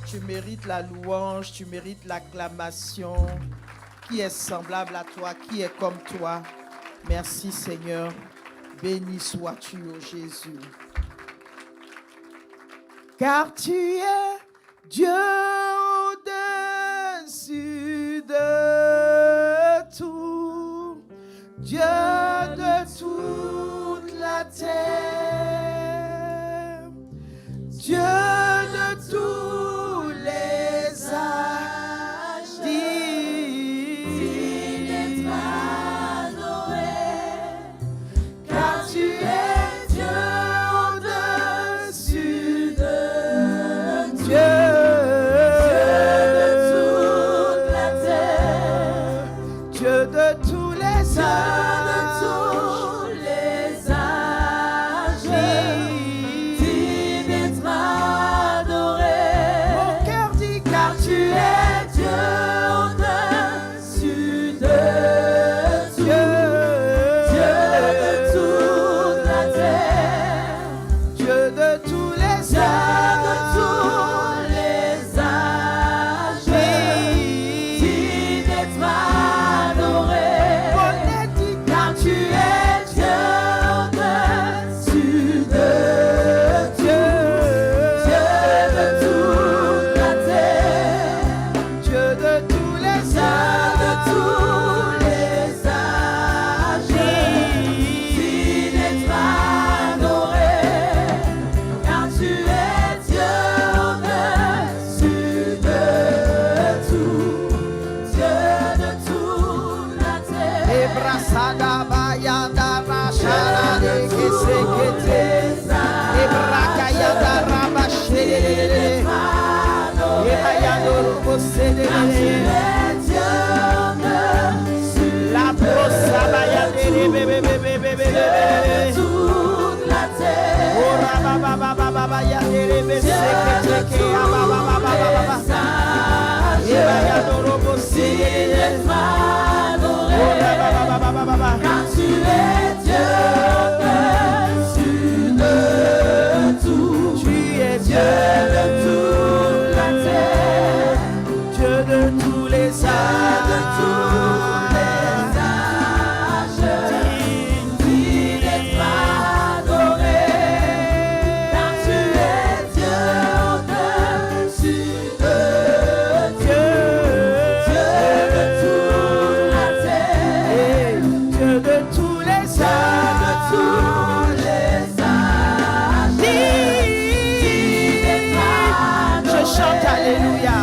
Tu mérites la louange, tu mérites l'acclamation. Qui est semblable à toi, qui est comme toi? Merci Seigneur. Béni sois-tu, ô Jésus. Car tu es Dieu au-dessus de tout, Dieu de toute la terre, Dieu de tous les âges, digne d'être adoré, car tu es Dieu au-dessus de Dieu. La brosse toute la terre. Car tu es Dieu au-dessus de tout. Tu es Dieu de toute la terre, Dieu de tous les âges, de tous les âges, digne d'être adoré, car tu es Dieu au-dessus de Dieu, Dieu de toute la terre, Dieu de tous les âges, de tous les âges, digne d'être adoré. Je chante Alléluia.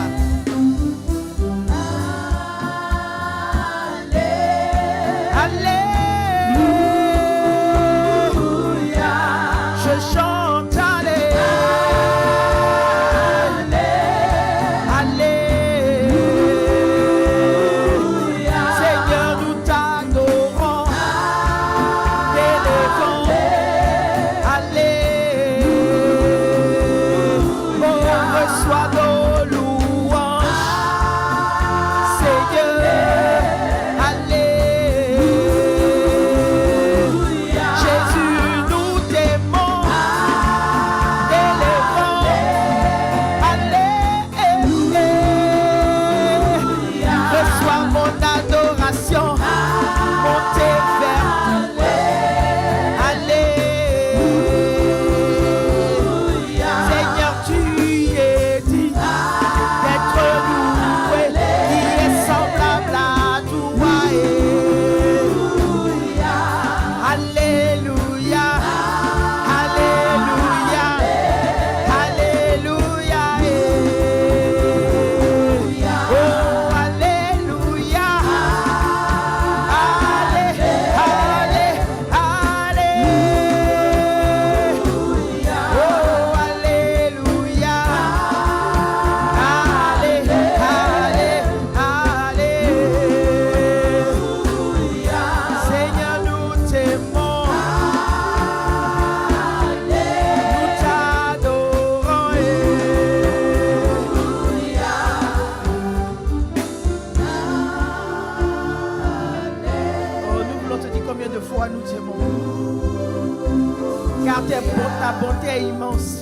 ta bonté est immense.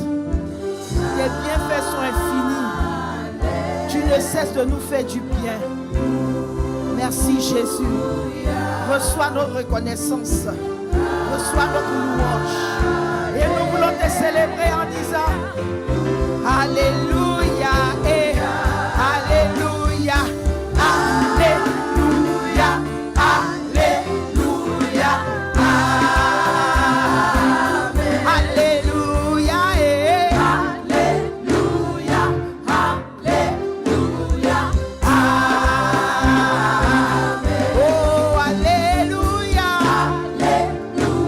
Tes bienfaits sont infinis. Tu ne cesses de nous faire du bien. Merci Jésus. Reçois notre reconnaissance. Reçois notre louange. Et nous voulons te célébrer en disant Alléluia et Alléluia. Alléluia. Alléluia. Amen. Alléluia et Alléluia. Alléluia. Amen. Oh Alléluia.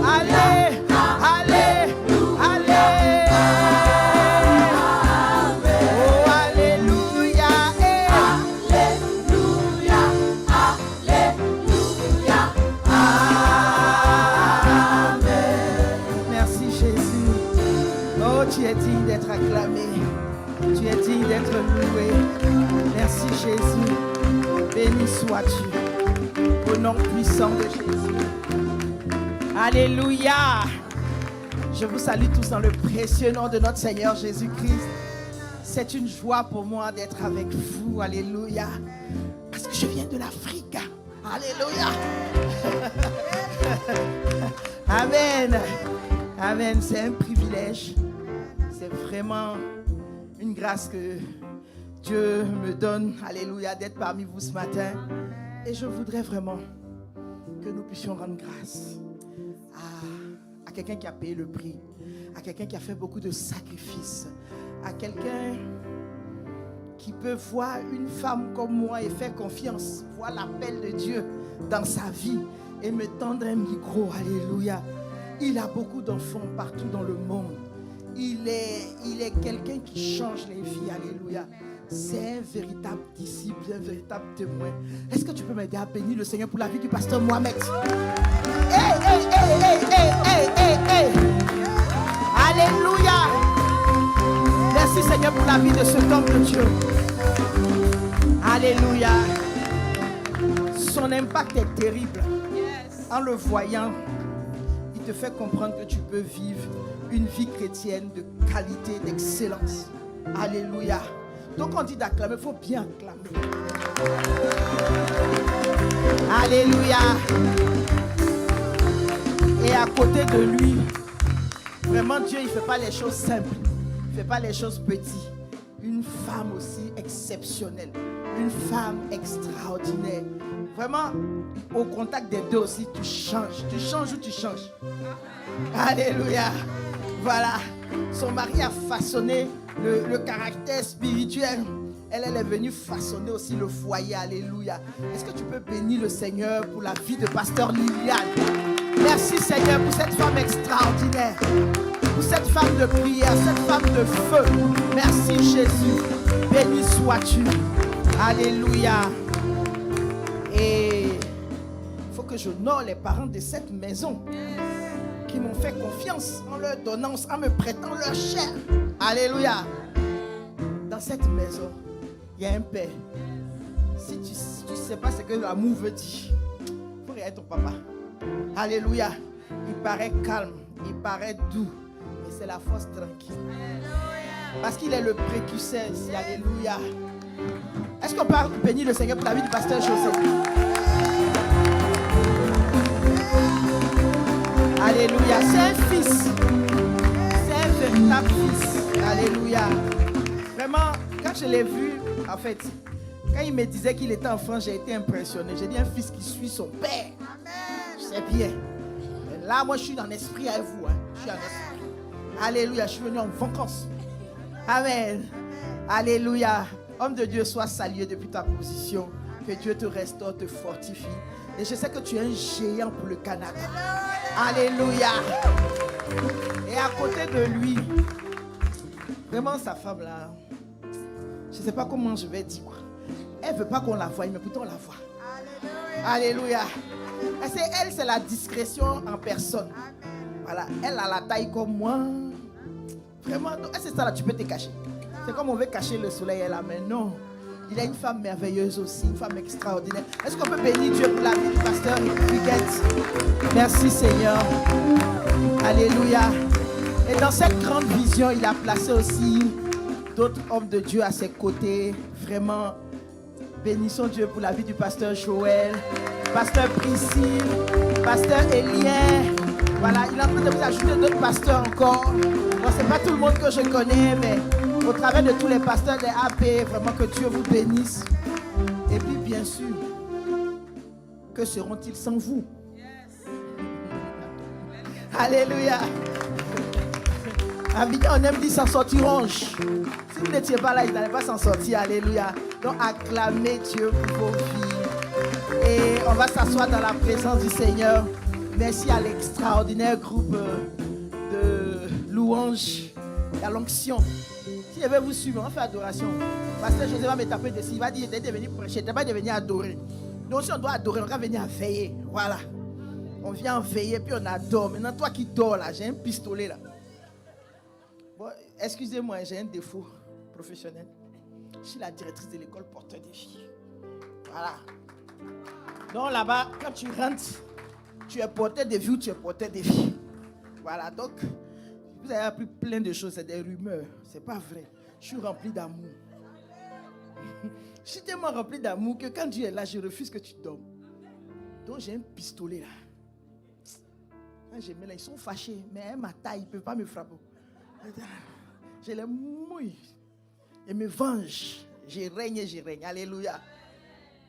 Alléluia. Allez. Tu es digne d'être acclamé. Tu es digne d'être loué. Merci Jésus. Béni sois-tu. Au nom puissant de Jésus. Alléluia. Je vous salue tous dans le précieux nom de notre Seigneur Jésus-Christ. C'est une joie pour moi d'être avec vous. Alléluia. Parce que je viens de l'Afrique. Alléluia. Amen. Amen. C'est un privilège. C'est vraiment une grâce que Dieu me donne, alléluia, d'être parmi vous ce matin. Et je voudrais vraiment que nous puissions rendre grâce à quelqu'un qui a payé le prix, à quelqu'un qui a fait beaucoup de sacrifices, à quelqu'un qui peut voir une femme comme moi et faire confiance, voir l'appel de Dieu dans sa vie et me tendre un micro, alléluia. Il a beaucoup d'enfants partout dans le monde. Il est quelqu'un qui change les vies, alléluia. C'est un véritable disciple, un véritable témoin. Est-ce que tu peux m'aider à bénir le Seigneur pour la vie du pasteur Mohamed? Hey, hey, hey, hey, hey, hey, hey, hey. Alléluia. Merci Seigneur pour la vie de cet homme de Dieu. Alléluia. Son impact est terrible. En le voyant, il te fait comprendre que tu peux vivre une vie chrétienne de qualité, d'excellence. Alléluia. Donc on dit d'acclamer, il faut bien acclamer. Alléluia. Et à côté de lui, vraiment Dieu, il ne fait pas les choses simples. Il ne fait pas les choses petites. Une femme aussi exceptionnelle. Une femme extraordinaire. Vraiment, au contact des deux aussi, tu changes. Tu changes ou tu changes. Alléluia. Voilà. Son mari a façonné le caractère spirituel. Elle est venue façonner aussi le foyer. Alléluia. Est-ce que tu peux bénir le Seigneur pour la vie de pasteur Liliane? Merci Seigneur pour cette femme extraordinaire. Pour cette femme de prière, cette femme de feu. Merci Jésus. Béni sois-tu. Alléluia. Et il faut que j'honore les parents de cette maison qui m'ont fait confiance en leur donnant, en me prêtant leur chair. Alléluia. Dans cette maison, il y a un père. Si tu ne sais pas ce que l'amour veut dire, il faut regarder ton papa. Alléluia. Il paraît calme, il paraît doux, mais c'est la force tranquille. Parce qu'il est le précurseur ici. Alléluia. Est-ce qu'on peut bénir le Seigneur pour la vie du pasteur José? Alléluia. C'est un fils. C'est un véritable fils. Alléluia. Vraiment, quand je l'ai vu, en fait, quand il me disait qu'il était enfant, j'ai été impressionné. J'ai dit un fils qui suit son père. Je sais bien. Mais là, moi, je suis en esprit avec vous. Je suis en esprit. Alléluia. Je suis venu en vacances. Amen. Alléluia. Homme de Dieu, sois salué depuis ta position. Que Dieu te restaure, te fortifie. Et je sais que tu es un géant pour le Canada. Alléluia. Et à côté de lui, vraiment sa femme là, je ne sais pas comment je vais dire quoi. Elle ne veut pas qu'on la voie, mais pourtant on la voit. Alléluia. Elle, c'est la discrétion en personne. Voilà. Elle a la taille comme moi. Vraiment, c'est ça là, tu peux te cacher. C'est comme on veut cacher le soleil là, mais non. Il a une femme merveilleuse aussi, une femme extraordinaire. Est-ce qu'on peut bénir Dieu pour la vie du pasteur Huguette? Merci Seigneur. Alléluia. Et dans cette grande vision, il a placé aussi d'autres hommes de Dieu à ses côtés. Vraiment, bénissons Dieu pour la vie du pasteur Joël, pasteur Priscille, pasteur Élien. Voilà, il est en train de vous ajouter d'autres pasteurs encore. Bon, ce n'est pas tout le monde que je connais, mais au travers de tous les pasteurs des AP, vraiment que Dieu vous bénisse. Et puis, bien sûr, que seront-ils sans vous? Alléluia. On aime dire s'en sortir ronge. Si vous n'étiez pas là, ils n'allaient pas s'en sortir. Alléluia. Donc acclamez Dieu pour vos vies. Et on va s'asseoir dans la présence du Seigneur. Merci à l'extraordinaire groupe de louanges et à l'onction. Si je vais vous suivre, on fait adoration. Pasteur José va me taper dessus. Il va dire, t'es venu prêcher, t'es pas venu adorer. Donc si on doit adorer, on va venir veiller. Voilà. On vient veiller, puis on adore. Maintenant, toi qui dors là, j'ai un pistolet là. Bon, excusez-moi, j'ai un défaut professionnel. Je suis la directrice de l'école porteur des filles. Voilà. Donc là-bas, quand tu rentres, tu es porteur des filles ou tu es porteur des filles. Voilà, donc, vous avez appris plein de choses, c'est des rumeurs. C'est pas vrai. Je suis rempli d'amour. Je suis tellement rempli d'amour que quand Dieu est là, je refuse que tu dormes. Donc j'ai un pistolet là. Quand je mets là, ils sont fâchés, mais ma taille, ils ne peuvent pas me frapper. Je les mouille et me venge. Je règne et je règne. Alléluia.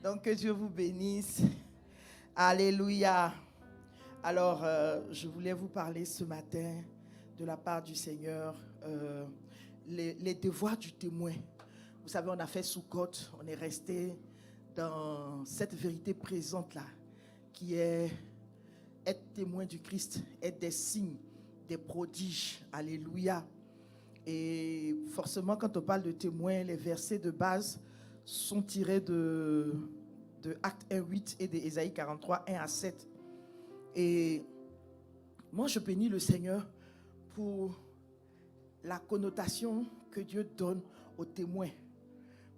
Donc que Dieu vous bénisse. Alléluia. Alors, je voulais vous parler ce matin de la part du Seigneur, les devoirs du témoin. Vous savez, on a fait Soukot, on est resté dans cette vérité présente-là, qui est être témoin du Christ, être des signes, des prodiges. Alléluia. Et forcément, quand on parle de témoin, les versets de base sont tirés de Actes 1:8 et d'Ésaïe 43, 1 à 7. Et moi, je bénis le Seigneur pour la connotation que Dieu donne aux témoins.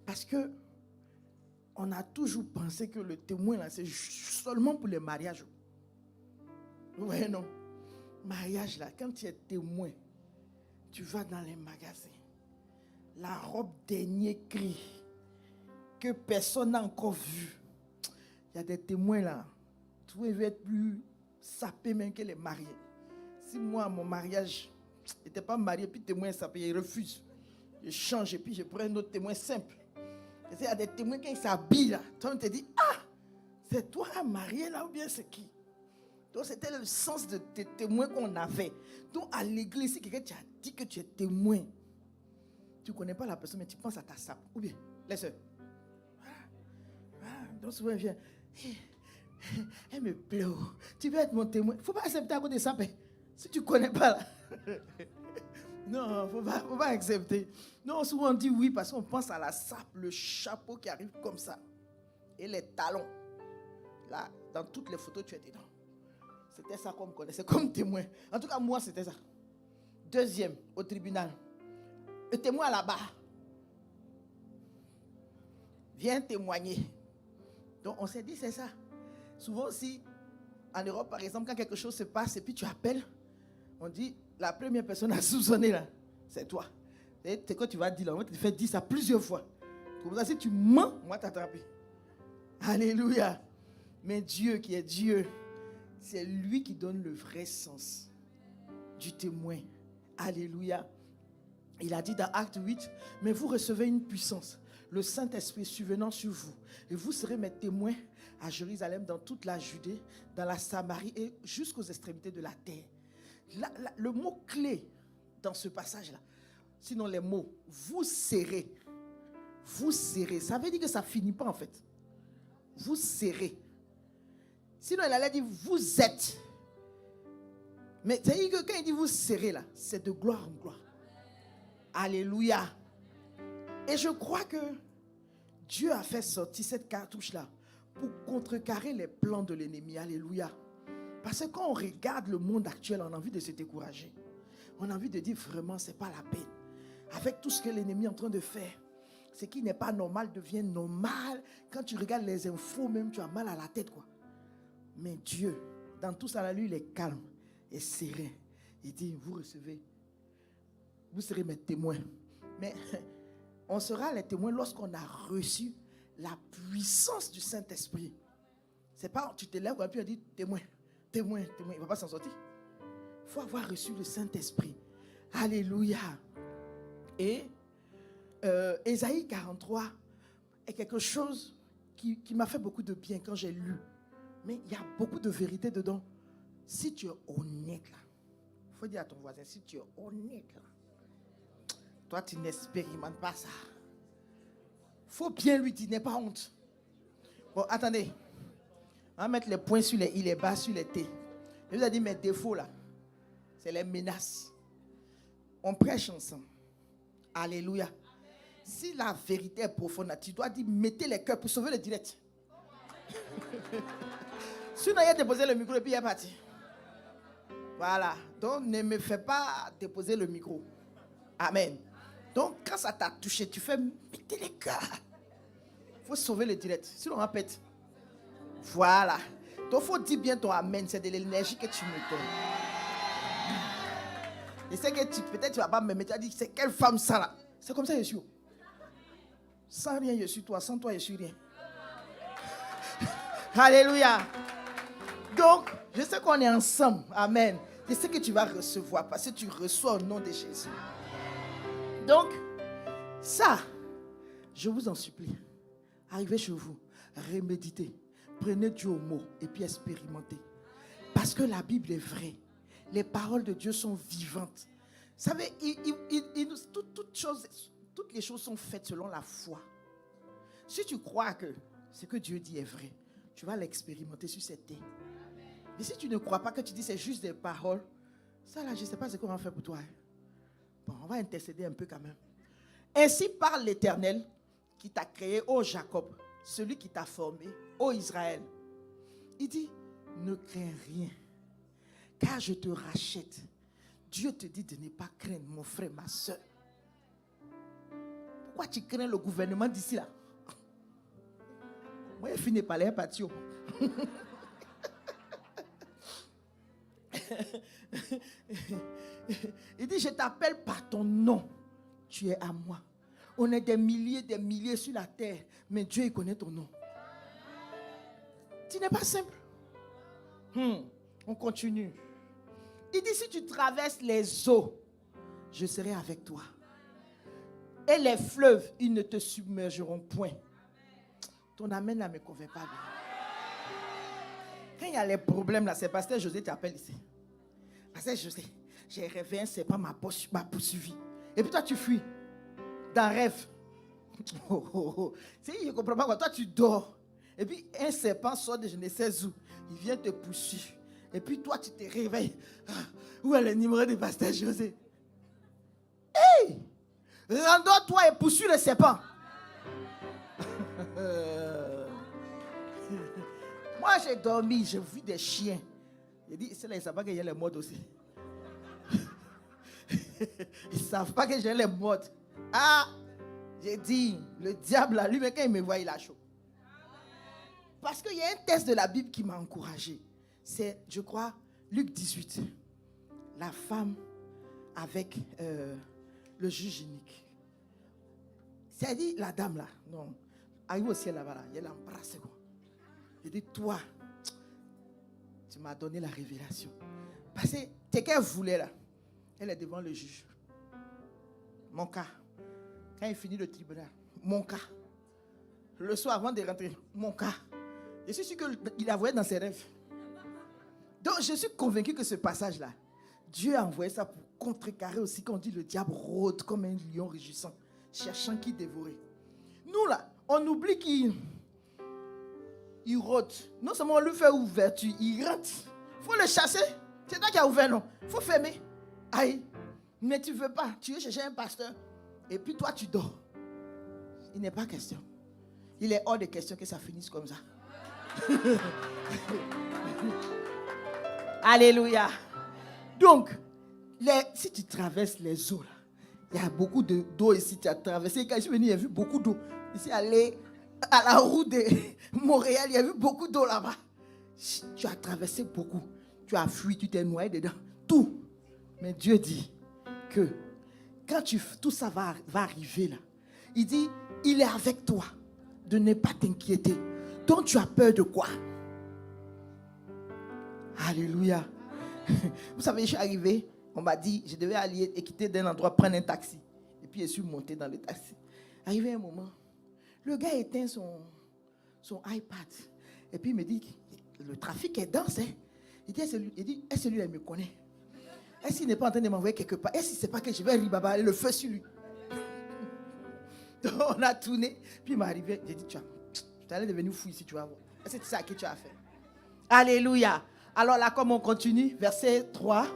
Parce que on a toujours pensé que le témoin, là, c'est seulement pour les mariages. Ouais, non. Mariage, là, quand tu es témoin, tu vas dans les magasins. La robe dernier cri que personne n'a encore vu. Il y a des témoins là. Tu veux être plus sapé même que les mariés. Si moi, à mon mariage, je n'étais pas marié, puis témoin sapé, il refuse. Je change et puis je prends un autre témoin simple. Il y a des témoins qui s'habillent là. Toi, on te dit, ah, c'est toi marié là ou bien c'est qui? Donc, c'était le sens de tes témoins qu'on avait. Donc, à l'église, si quelqu'un t'a dit que tu es témoin, tu ne connais pas la personne, mais tu penses à ta sape. Ou bien, laisse. Donc, souvent, elle vient. Elle me plaît. Tu veux être mon témoin. Il ne faut pas accepter à cause de ça. Si tu ne connais pas là. Non, il ne faut pas accepter. Non, souvent on dit oui parce qu'on pense à la sape, le chapeau qui arrive comme ça. Et les talons. Là, dans toutes les photos, tu es dedans. C'était ça qu'on me connaissait comme témoin. En tout cas, moi, c'était ça. Deuxième, au tribunal. Le témoin là-bas. Viens témoigner. Donc, on s'est dit, c'est ça. Souvent aussi, en Europe, par exemple, quand quelque chose se passe et puis tu appelles, on dit, la première personne à soupçonner là, c'est toi. C'est quoi tu vas dire là? On va te faire dire ça plusieurs fois. Comme ça, si tu mens, on va t'attraper. Alléluia. Mais Dieu qui est Dieu, c'est lui qui donne le vrai sens du témoin. Alléluia. Il a dit dans Acte 8, mais vous recevez une puissance, le Saint-Esprit survenant sur vous, et vous serez mes témoins à Jérusalem, dans toute la Judée, dans la Samarie et jusqu'aux extrémités de la terre. Le mot clé dans ce passage-là, sinon les mots, vous serez, ça veut dire que ça ne finit pas en fait. Vous serez. Sinon, il allait dire vous êtes. Mais c'est-à-dire que quand il dit vous serez là, c'est de gloire en gloire. Alléluia. Et je crois que Dieu a fait sortir cette cartouche-là pour contrecarrer les plans de l'ennemi. Alléluia. Parce que quand on regarde le monde actuel, on a envie de se décourager. On a envie de dire vraiment, ce n'est pas la peine. Avec tout ce que l'ennemi est en train de faire, ce qui n'est pas normal devient normal. Quand tu regardes les infos, même tu as mal à la tête, quoi. Mais Dieu, dans tout ça, lui, il est calme et serein. Il dit, vous recevez vous serez mes témoins. Mais on sera les témoins lorsqu'on a reçu la puissance du Saint-Esprit. C'est pas, tu te lèves et puis on dit témoin, témoin, témoin. Il ne va pas s'en sortir. Il faut avoir reçu le Saint-Esprit. Alléluia. Et Ésaïe 43 est quelque chose qui m'a fait beaucoup de bien quand j'ai lu. Mais il y a beaucoup de vérité dedans. Si tu es honnête, là, il faut dire à ton voisin, si tu es honnête, là, toi tu n'expérimentes pas ça. Il faut bien lui dire, n'aie pas honte. Bon, attendez. On va mettre les points sur les i, les bas sur les t. Je vous ai dit mes défauts là, c'est les menaces. On prêche ensemble. Alléluia. Si la vérité est profonde, tu dois dire, mettez les cœurs pour sauver le direct. Sinon, il a déposé le micro et puis il est parti. Voilà. Donc, ne me fais pas déposer le micro. Amen. Donc, quand ça t'a touché, tu fais, mettez les cœurs. Il faut sauver le direct. Sinon, on répète. Voilà. Donc, il faut dire bien ton amen. C'est de l'énergie que tu me donnes. Je sais que peut-être tu ne vas pas me mettre. Tu vas dire, c'est quelle femme ça là? C'est comme ça, je suis. Sans rien, je suis toi. Sans toi, je suis rien. Alléluia. Donc, je sais qu'on est ensemble. Amen. Je sais que tu vas recevoir parce que tu reçois au nom de Jésus. Donc, ça, je vous en supplie. Arrivez chez vous, reméditez. Prenez Dieu au mot et puis expérimentez. Parce que la Bible est vraie. Les paroles de Dieu sont vivantes. Vous savez, toutes les choses sont faites selon la foi. Si tu crois que ce que Dieu dit est vrai, tu vas l'expérimenter sur cette terre. Mais si tu ne crois pas, que tu dis c'est juste des paroles, ça là, je ne sais pas ce qu'on va faire pour toi. Bon, on va intercéder un peu quand même. Ainsi parle l'Éternel qui t'a créé, ô Jacob, celui qui t'a formé, ô Israël. Il dit, ne crains rien, car je te rachète. Dieu te dit de ne pas craindre, mon frère, ma soeur. Pourquoi tu crains le gouvernement d'ici là? Moi, je finis par les patio. Il dit, je t'appelle par ton nom. Tu es à moi. On est des milliers sur la terre. Mais Dieu, il connaît ton nom. Tu n'es pas simple. On continue. Il dit, si tu traverses les eaux, je serai avec toi. Et les fleuves, ils ne te submergeront point. Ton amen là ne me convainc pas bien. Quand il y a les problèmes là, c'est Pasteur José qui t'appelle ici. Pasteur José, j'ai rêvé un serpent m'a poursuivi. Et puis toi tu fuis. Dans rêve. Je ne comprends pas quoi. Toi tu dors. Et puis un serpent sort de je ne sais où. Il vient te poursuivre. Et puis toi tu te réveilles. Où est le numéro de Pasteur José? Hey! Rends-toi et poursuis le serpent. Moi j'ai dormi, j'ai vu des chiens. J'ai dit, c'est là, ils ne savent pas que j'ai les modes aussi. Ils ne savent pas que j'ai les modes. Ah, j'ai dit, le diable là, lui, mais quand il me voit, il a chaud. Parce qu'il y a un texte de la Bible qui m'a encouragé. C'est, je crois, Luc 18. La femme avec le juge unique. C'est-à-dire, la dame là, non, arrive au ciel là-bas, elle l'embrasse. Il dit, toi, tu m'as donné la révélation. Parce que c'est qu'elle voulait là. Elle est devant le juge. Mon cas. Quand il finit le tribunal, mon cas. Le soir avant de rentrer, mon cas. Je suis sûr qu'il a voyé dans ses rêves. Donc je suis convaincu que ce passage-là, Dieu a envoyé ça pour contrecarrer aussi quand on dit le diable rôde comme un lion rugissant, cherchant qui dévorer. Nous là, on oublie qu'il rôde. Non seulement on lui fait ouverture, il rentre. Il faut le chasser. C'est toi qui as ouvert, non? Il faut fermer. Aïe. Mais tu ne veux pas. Tu veux chercher un pasteur. Et puis toi, tu dors. Il n'est pas question. Il est hors de question que ça finisse comme ça. Alléluia. Donc, si tu traverses les eaux, il y a beaucoup d'eau ici. Tu as traversé. Quand je suis venu, il y a vu beaucoup d'eau. Ici, aller à la route de Montréal, il y a eu beaucoup d'eau là-bas. Tu as traversé beaucoup. Tu as fui, tu t'es noyé dedans. Tout. Mais Dieu dit que quand tout ça va arriver là, il dit, il est avec toi, de ne pas t'inquiéter. Donc tu as peur de quoi? Alléluia. Vous savez, je suis arrivé, on m'a dit, je devais aller et quitter d'un endroit, prendre un taxi. Et puis je suis monté dans le taxi. Arrivé un moment, le gars éteint son iPad. Et puis il me dit, le trafic est dense. Hein? Il dit, est-ce que celui-là me connaît? Est-ce qu'il n'est pas en train de m'envoyer quelque part? Est-ce qu'il ne sait pas que je vais ribaba le feu sur lui? Donc on a tourné. Puis il m'est arrivé, j'ai dit, tu allais devenir fou ici, tu vas voir. Est-ce que c'est ça que tu as fait? Alléluia. Alors là, comme on continue, verset 3.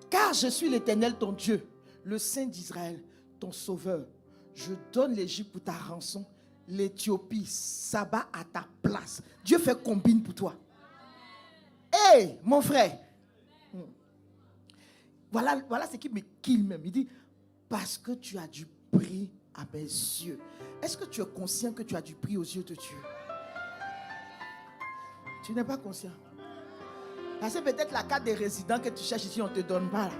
Car je suis l'Éternel ton Dieu, le Saint d'Israël, ton sauveur. Je donne l'Égypte pour ta rançon, l'Éthiopie, Saba à ta place. Dieu fait combine pour toi. Hé, mon frère. Voilà ce qui me kill même. Il dit, parce que tu as du prix à mes yeux. Est-ce que tu es conscient que tu as du prix aux yeux de Dieu? Tu n'es pas conscient. Parce que peut-être la carte des résidents que tu cherches ici, on ne te donne pas. Là.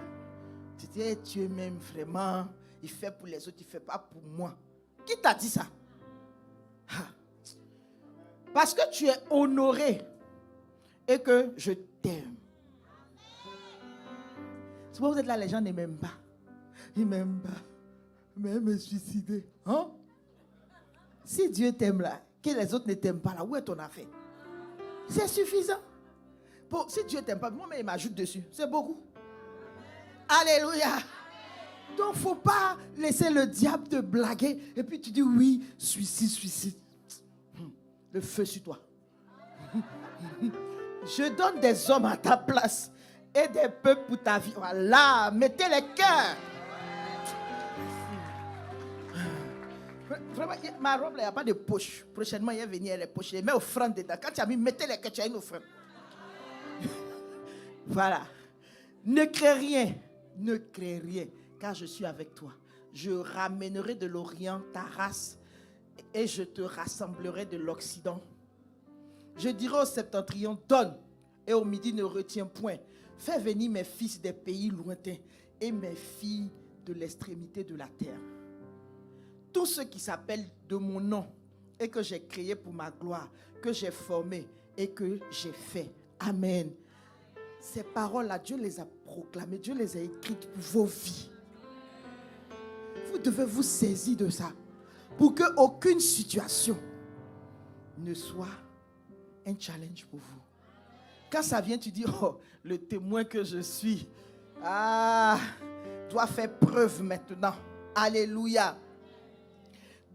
Tu dis, hey, Dieu même vraiment, il fait pour les autres, il ne fait pas pour moi. Qui t'a dit ça? Parce que tu es honoré et que je t'aime. Souvent vous êtes là, les gens ne m'aiment pas. Ils ne m'aiment pas. Même me suicider. Hein? Si Dieu t'aime là, que les autres ne t'aiment pas là, où est ton affaire? C'est suffisant. Bon, si Dieu ne t'aime pas, moi-même il m'ajoute dessus. C'est beaucoup. Alléluia. Donc il ne faut pas laisser le diable te blaguer. Et puis tu dis oui, suicide. Le feu sur toi. Je donne des hommes à ta place et des peuples pour ta vie. Voilà, mettez les cœurs. Vraiment, ma robe, il n'y a pas de poche. Prochainement, il va venir les poches. Il met offrande dedans. Quand tu as mis, mettez les cœurs, tu as une offrande. Voilà. Ne crains rien. Ne crains rien. Car je suis avec toi. Je ramènerai de l'Orient ta race et je te rassemblerai de l'Occident. Je dirai au septentrion, donne, et au midi, ne retiens point. Fais venir mes fils des pays lointains et mes filles de l'extrémité de la terre. Tous ceux qui s'appellent de mon nom et que j'ai créé pour ma gloire, que j'ai formé et que j'ai fait. Amen. Ces paroles-là, Dieu les a proclamées, Dieu les a écrites pour vos vies. Vous devez vous saisir de ça pour qu'aucune situation ne soit un challenge pour vous. Quand ça vient, tu dis, oh, le témoin que je suis, doit faire preuve maintenant. Alléluia.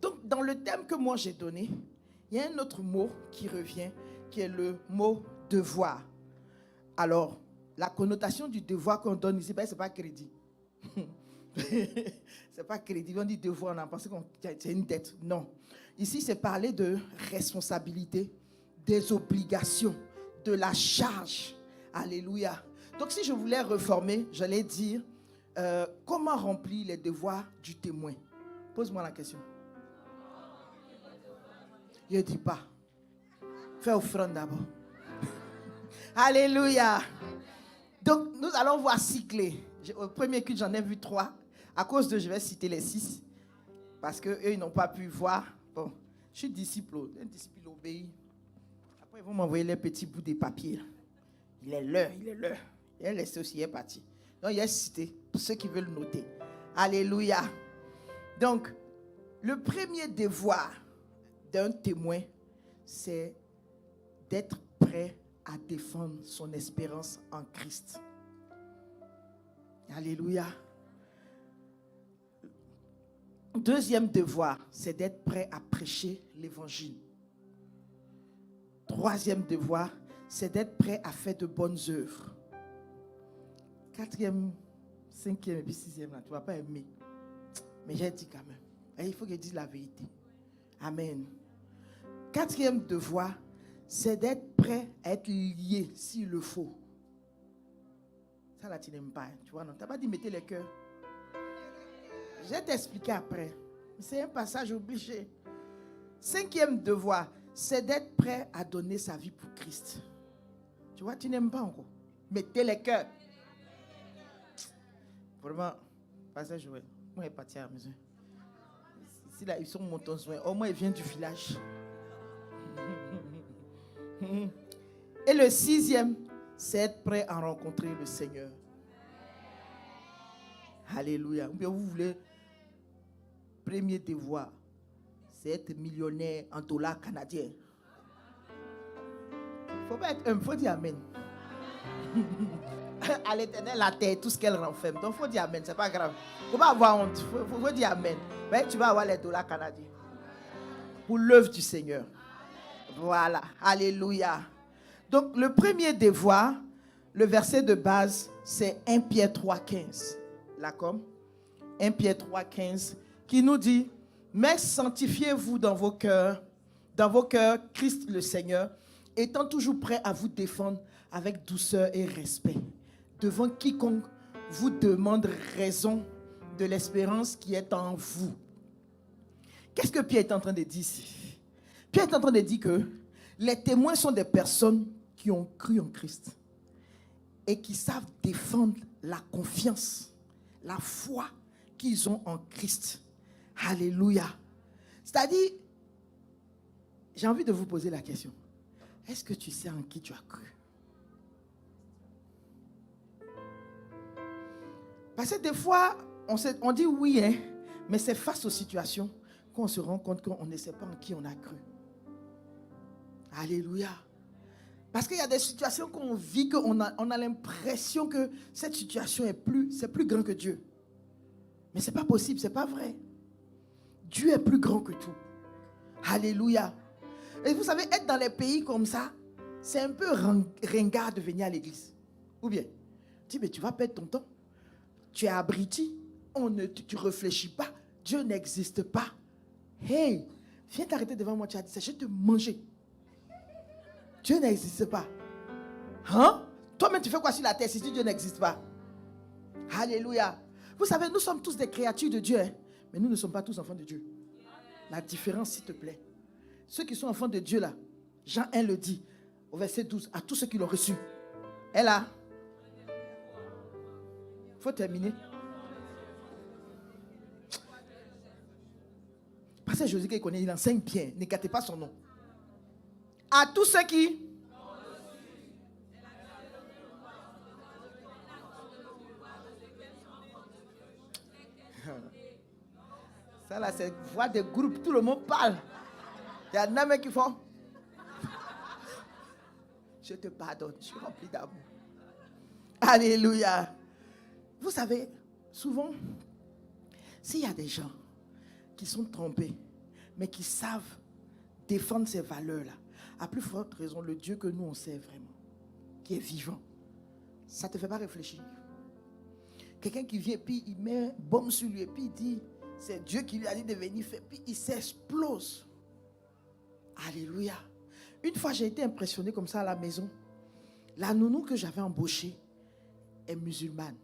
Donc, dans le thème que moi j'ai donné, il y a un autre mot qui revient, qui est le mot devoir. Alors, la connotation du devoir qu'on donne ici, ce n'est pas crédit. C'est pas crédit. On dit devoir, on a pensé que c'est une dette. Non. Ici, c'est parler de responsabilité, des obligations, de la charge. Alléluia. Donc, si je voulais reformer, j'allais dire comment remplir les devoirs du témoin. Pose-moi la question. Je ne dis pas. Fais offrande d'abord. Alléluia. Donc, nous allons voir 6 clés. Au premier culte, j'en ai vu 3. À cause de, je vais citer les 6. Parce qu'eux, ils n'ont pas pu voir. Bon, je suis disciple. Un disciple, il obéit. Après, ils vont m'envoyer les petits bouts de papier. Il est l'heure. Il est laissé aussi, il est parti. Donc, il est cité pour ceux qui veulent noter. Alléluia. Donc, le premier devoir d'un témoin, c'est d'être prêt à défendre son espérance en Christ. Alléluia. Deuxième devoir, c'est d'être prêt à prêcher l'évangile. Troisième devoir, c'est d'être prêt à faire de bonnes œuvres. Quatrième, cinquième et puis sixième, là, tu ne vas pas aimer. Mais j'ai dit quand même. Et il faut que je dise la vérité. Amen. Quatrième devoir, c'est d'être prêt à être lié s'il le faut. Ça là, tu n'aimes pas. Tu vois, non? Tu n'as pas dit mettez les cœurs. Je vais t'expliquer après. C'est un passage obligé. Cinquième devoir, c'est d'être prêt à donner sa vie pour Christ. Tu vois, tu n'aimes pas encore. Mettez les cœurs. Vraiment, Pasteur Joël, moi, il est parti à la maison. Ici, là, ils sont montants soins. Au moins, il vient du village. Et le 6e, c'est être prêt à rencontrer le Seigneur. Alléluia. Ou bien vous voulez, premier devoir, c'est être millionnaire en dollars canadiens. Il ne faut pas être humble, il faut dire Amen. À l'Éternel, la terre, tout ce qu'elle renferme. Donc, il faut dire Amen, c'est pas grave. Il ne faut pas avoir honte, il faut dire Amen. Mais tu vas avoir les dollars canadiens. Pour l'œuvre du Seigneur. Voilà, alléluia. Donc, le premier devoir, le verset de base, c'est 1 Pierre 3,15. Là, comme 1 Pierre 3,15, qui nous dit, mais sanctifiez-vous dans vos cœurs, Christ le Seigneur, étant toujours prêt à vous défendre avec douceur et respect, devant quiconque vous demande raison de l'espérance qui est en vous. Qu'est-ce que Pierre est en train de dire ici? Pierre est en train de dire que les témoins sont des personnes qui ont cru en Christ et qui savent défendre la confiance, la foi qu'ils ont en Christ. Alléluia. C'est-à-dire, j'ai envie de vous poser la question. Est-ce que tu sais en qui tu as cru? Parce que des fois, on dit oui, hein, mais c'est face aux situations qu'on se rend compte qu'on ne sait pas en qui on a cru. Alléluia. Parce qu'il y a des situations qu'on vit, qu'on a l'impression que cette situation c'est plus grand que Dieu. Mais ce n'est pas possible, ce n'est pas vrai. Dieu est plus grand que tout. Alléluia. Et vous savez, être dans les pays comme ça, c'est un peu ringard de venir à l'église. Ou bien, tu dis, mais tu vas perdre ton temps. Tu es abruti. Tu ne réfléchis pas. Dieu n'existe pas. Hey, viens t'arrêter devant moi. Tu as dit ça, je vais te manger. Dieu n'existe pas. Hein? Toi-même, tu fais quoi sur la terre si Dieu n'existe pas? Alléluia. Vous savez, nous sommes tous des créatures de Dieu, hein? Mais nous ne sommes pas tous enfants de Dieu. La différence, s'il te plaît. Ceux qui sont enfants de Dieu, là, Jean 1 le dit, au verset 12, à tous ceux qui l'ont reçu. Et là, il faut terminer. Parce que Jésus qu'il connaît, il enseigne bien. Ne gâtez pas son nom. À tous ceux qui... Ça là, c'est voix de groupe. Tout le monde parle. Il y a un homme qui font. Je te pardonne. Je suis rempli d'amour. Alléluia. Vous savez, souvent, s'il y a des gens qui sont trompés, mais qui savent défendre ces valeurs-là, à plus forte raison, le Dieu que nous on sait vraiment, qui est vivant, ça ne te fait pas réfléchir. Quelqu'un qui vient, puis il met un bombe sur lui, et puis il dit, c'est Dieu qui lui a dit de venir faire, puis il s'explose. Alléluia. Une fois, j'ai été impressionné comme ça à la maison. La nounou que j'avais embauchée est musulmane.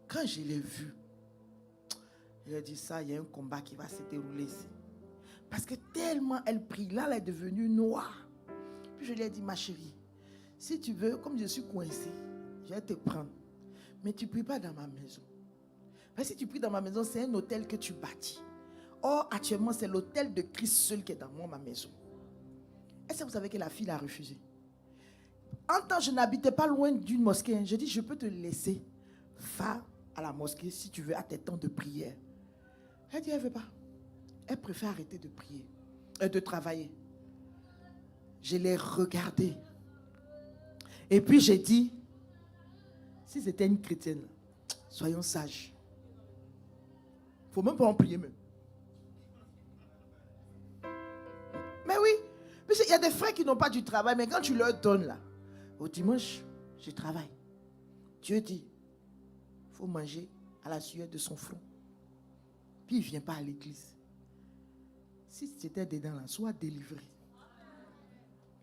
Quand je l'ai vue, je lui ai dit, ça, il y a un combat qui va se dérouler ici. Parce que tellement elle prie, là, elle est devenue noire. Puis je lui ai dit, ma chérie, si tu veux, comme je suis coincée, je vais te prendre. Mais tu ne pries pas dans ma maison. Parce que si tu pries dans ma maison, c'est un hôtel que tu bâtis. Or, actuellement, c'est l'hôtel de Christ seul qui est dans ma maison. Est-ce que vous savez que la fille a refusé? En temps, je n'habitais pas loin d'une mosquée. J'ai dit, je peux te laisser. Va à la mosquée si tu veux, à tes temps de prière. Elle dit, elle ne veut pas. Elle préfère arrêter de prier, de travailler. Je l'ai regardée. Et puis j'ai dit, si c'était une chrétienne, soyons sages. Il ne faut même pas en prier même. Mais oui, il y a des frères qui n'ont pas du travail, mais quand tu leur donnes là, au dimanche, je travaille. Dieu dit, il faut manger à la sueur de son front. Puis il ne vient pas à l'église. Si c'était dedans là, sois délivré.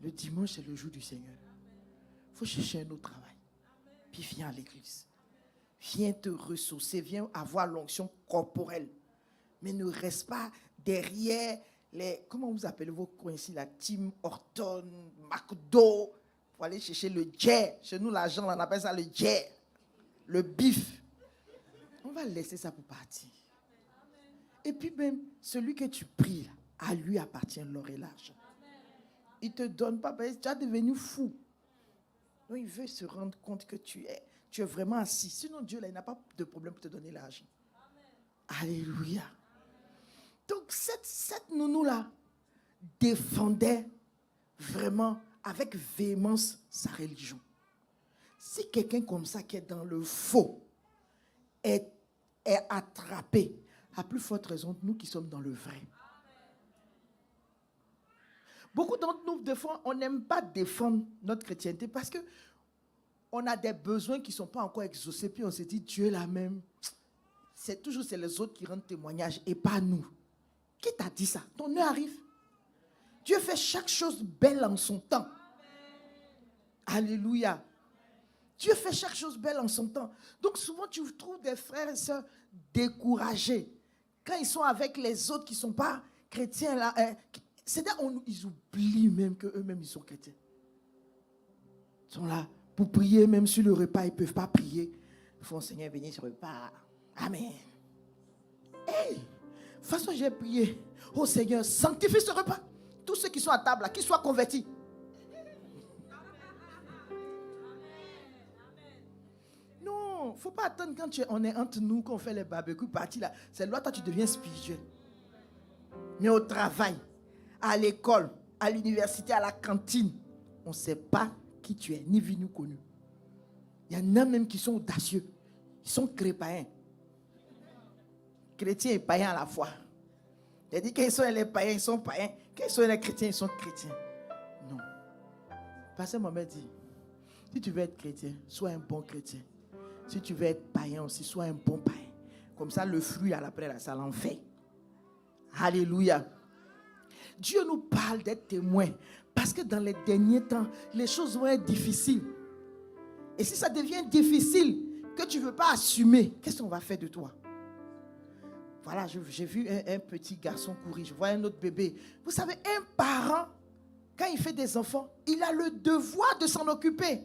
Le dimanche, c'est le jour du Seigneur. Il faut chercher un autre travail. Puis viens à l'église. Viens te ressourcer, viens avoir l'onction corporelle. Mais ne reste pas derrière les... Comment vous appelez vos coins ici? La Tim Horton, McDo. Pour aller chercher le jet. Chez nous, l'argent, on appelle ça le jet. Le bif. On va laisser ça pour partir. Et puis même, celui que tu pries, là, à lui appartient l'or et l'argent. Il ne te donne pas parce que tu es devenu fou. Donc il veut se rendre compte que tu es vraiment assis. Sinon Dieu, là, il n'a pas de problème pour te donner l'argent. Alléluia. Donc cette nounou-là défendait vraiment avec véhémence sa religion. Si quelqu'un comme ça qui est dans le faux est attrapé, à plus forte raison, nous qui sommes dans le vrai. Beaucoup d'entre nous, des fois, on n'aime pas défendre notre chrétienté parce qu'on a des besoins qui ne sont pas encore exaucés. Puis on se dit, Dieu là même, c'est les autres qui rendent témoignage et pas nous. Qui t'a dit ça? Ton heure arrive. Dieu fait chaque chose belle en son temps. Alléluia. Dieu fait chaque chose belle en son temps. Donc souvent tu trouves des frères et sœurs découragés. Quand ils sont avec les autres qui ne sont pas chrétiens, là, c'est-à-dire ils oublient même qu'eux-mêmes ils sont chrétiens. Ils sont là pour prier, même sur le repas, ils ne peuvent pas prier. Il faut, Seigneur, venir sur le repas. Amen. Hey, de toute façon, j'ai prié. Oh Seigneur, sanctifie ce repas. Tous ceux qui sont à table, là, qu'ils soient convertis. Non, il ne faut pas attendre quand on est entre nous, qu'on fait les barbecues, parties là. C'est là, toi, tu deviens spirituel. Mais au travail, à l'école, à l'université, à la cantine, on ne sait pas qui tu es, ni vu, ni connu. Il y en a même qui sont audacieux. Ils sont chrétiens. Chrétiens et païens à la fois. Il dit qu'ils sont les païens, ils sont païens. Qu'ils sont les chrétiens, ils sont chrétiens. Non. Pasteur Mohamed dit, si tu veux être chrétien, sois un bon chrétien. Si tu veux être païen aussi, sois un bon païen. Comme ça, le fruit à l'après, ça l'en fait. Alléluia. Dieu nous parle d'être témoins. Parce que dans les derniers temps, les choses vont être difficiles. Et si ça devient difficile, que tu ne veux pas assumer, qu'est-ce qu'on va faire de toi? Voilà, j'ai vu un petit garçon courir. Je vois un autre bébé. Vous savez, un parent, quand il fait des enfants, il a le devoir de s'en occuper.